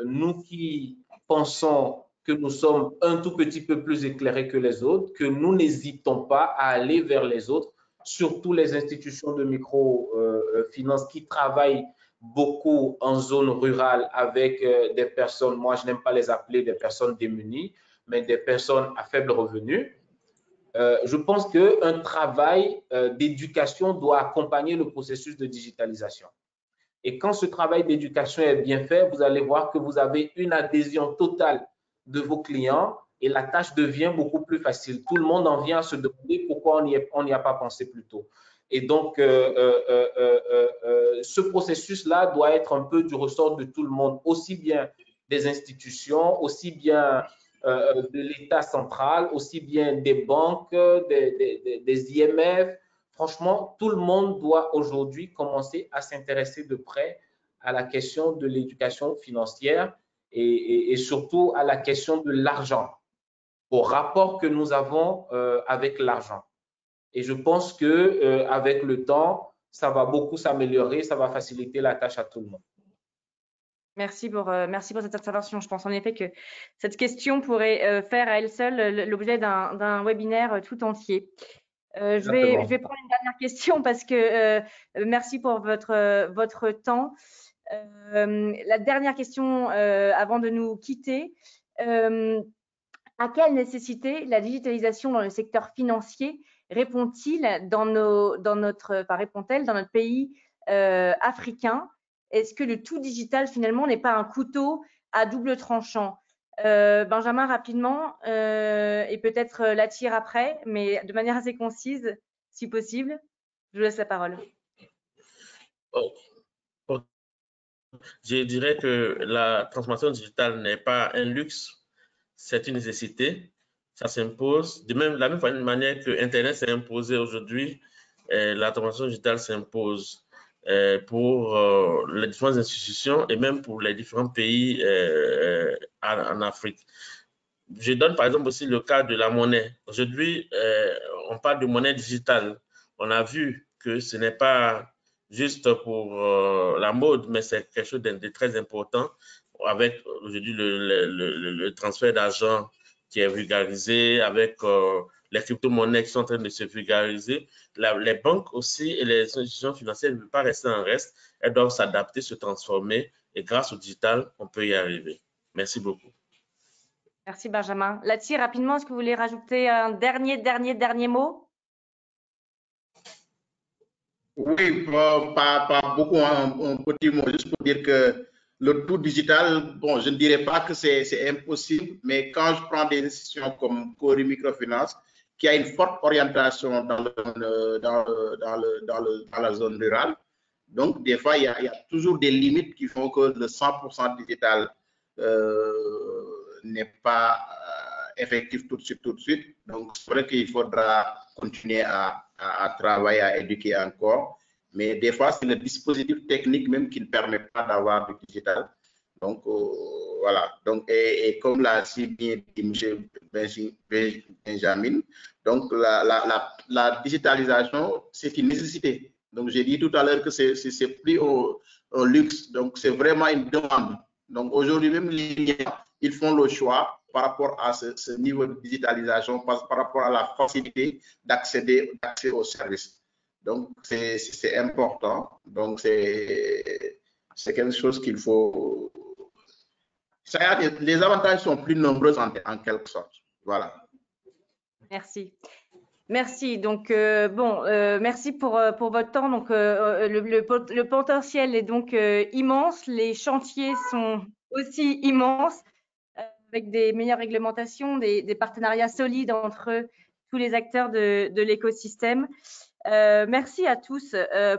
nous qui pensons que nous sommes un tout petit peu plus éclairés que les autres, que nous n'hésitons pas à aller vers les autres, surtout les institutions de microfinance qui travaillent beaucoup en zone rurale avec des personnes, moi je n'aime pas les appeler des personnes démunies, mais des personnes à faible revenu. Je pense qu'un travail d'éducation doit accompagner le processus de digitalisation. Et quand ce travail d'éducation est bien fait, vous allez voir que vous avez une adhésion totale de vos clients et la tâche devient beaucoup plus facile. Tout le monde en vient à se demander pourquoi on n'y a pas pensé plus tôt. Et donc, ce processus-là doit être un peu du ressort de tout le monde, aussi bien des institutions, aussi bien de l'État central, aussi bien des banques, des IMF. Franchement, tout le monde doit aujourd'hui commencer à s'intéresser de près à la question de l'éducation financière et surtout à la question de l'argent, au rapport que nous avons avec l'argent. Et je pense que avec le temps, ça va beaucoup s'améliorer, ça va faciliter la tâche à tout le monde. Merci pour cette intervention. Je pense en effet que cette question pourrait faire à elle seule l'objet d'un webinaire tout entier. Je vais prendre une dernière question parce que merci pour votre temps. La dernière question avant de nous quitter. À quelle nécessité la digitalisation dans le secteur financier répond-il dans notre pays africain? Est-ce que le tout digital finalement n'est pas un couteau à double tranchant? Benjamin, rapidement, et peut-être Latir après, mais de manière assez concise, si possible. Je vous laisse la parole. Je dirais que la transformation digitale n'est pas un luxe, c'est une nécessité. Ça s'impose. De la même manière que Internet s'est imposé aujourd'hui, la transformation digitale s'impose pour les différentes institutions et même pour les différents pays en Afrique. Je donne par exemple aussi le cas de la monnaie. Aujourd'hui, on parle de monnaie digitale. On a vu que ce n'est pas juste pour la mode, mais c'est quelque chose de très important avec aujourd'hui le transfert d'argent qui est vulgarisé, avec les crypto-monnaies qui sont en train de se vulgariser. Les banques aussi et les institutions financières ne peuvent pas rester en reste. Elles doivent s'adapter, se transformer et grâce au digital, on peut y arriver. Merci beaucoup. Merci Benjamin. Latir, rapidement, est-ce que vous voulez rajouter un dernier mot? Oui, pas beaucoup, un petit mot, juste pour dire que le tout digital, bon, je ne dirais pas que c'est impossible, mais quand je prends des institutions comme Cori Microfinance, qui a une forte orientation dans la zone rurale, donc des fois, il y a toujours des limites qui font que le 100% digital n'est pas effectif tout de suite. Donc, c'est vrai qu'il faudra continuer à travailler, à éduquer encore. Mais des fois, c'est le dispositif technique même qui ne permet pas d'avoir du digital. Donc, voilà. Donc, et comme l'a si bien dit M. Benjamin, donc la digitalisation, c'est une nécessité. Donc, j'ai dit tout à l'heure que c'est plus un luxe. Donc, c'est vraiment une demande. Donc, aujourd'hui, même ils font le choix par rapport à ce niveau de digitalisation, par rapport à la facilité d'accès aux services. Donc, c'est important. Donc, c'est quelque chose qu'il faut... Les avantages sont plus nombreux en quelque sorte. Voilà. Merci. Merci. Donc, merci pour votre temps. Donc, le potentiel est donc immense. Les chantiers sont aussi immenses, avec des meilleures réglementations, des partenariats solides entre tous les acteurs de l'écosystème. Merci à tous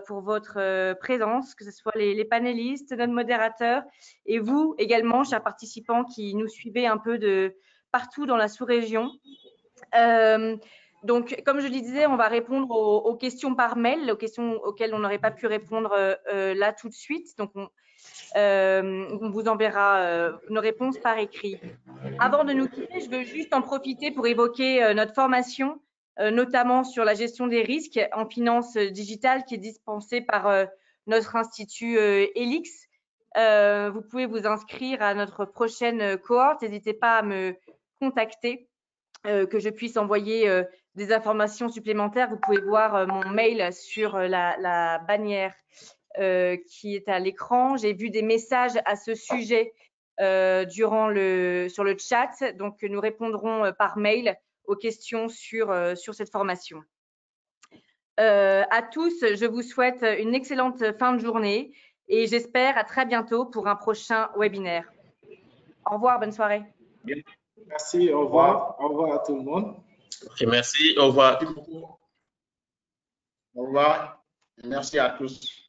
pour votre présence, que ce soit les panélistes, notre modérateur et vous également, chers participants qui nous suivez un peu de partout dans la sous-région. Donc, comme je disais, on va répondre aux questions par mail, aux questions auxquelles on n'aurait pas pu répondre là tout de suite. Donc, on vous enverra nos réponses par écrit. Avant de nous quitter, je veux juste en profiter pour évoquer notre formation, notamment sur la gestion des risques en finance digitale qui est dispensée par notre institut Elix. Vous pouvez vous inscrire à notre prochaine cohorte. N'hésitez pas à me contacter, que je puisse envoyer des informations supplémentaires. Vous pouvez voir mon mail sur la bannière qui est à l'écran. J'ai vu des messages à ce sujet sur le chat. Donc, nous répondrons par mail aux questions sur cette formation. À tous, je vous souhaite une excellente fin de journée et j'espère à très bientôt pour un prochain webinaire. Au revoir, bonne soirée. Bien. Merci, au revoir. Au revoir à tout le monde. Okay, merci, au revoir. Merci beaucoup. Au revoir. Merci à tous.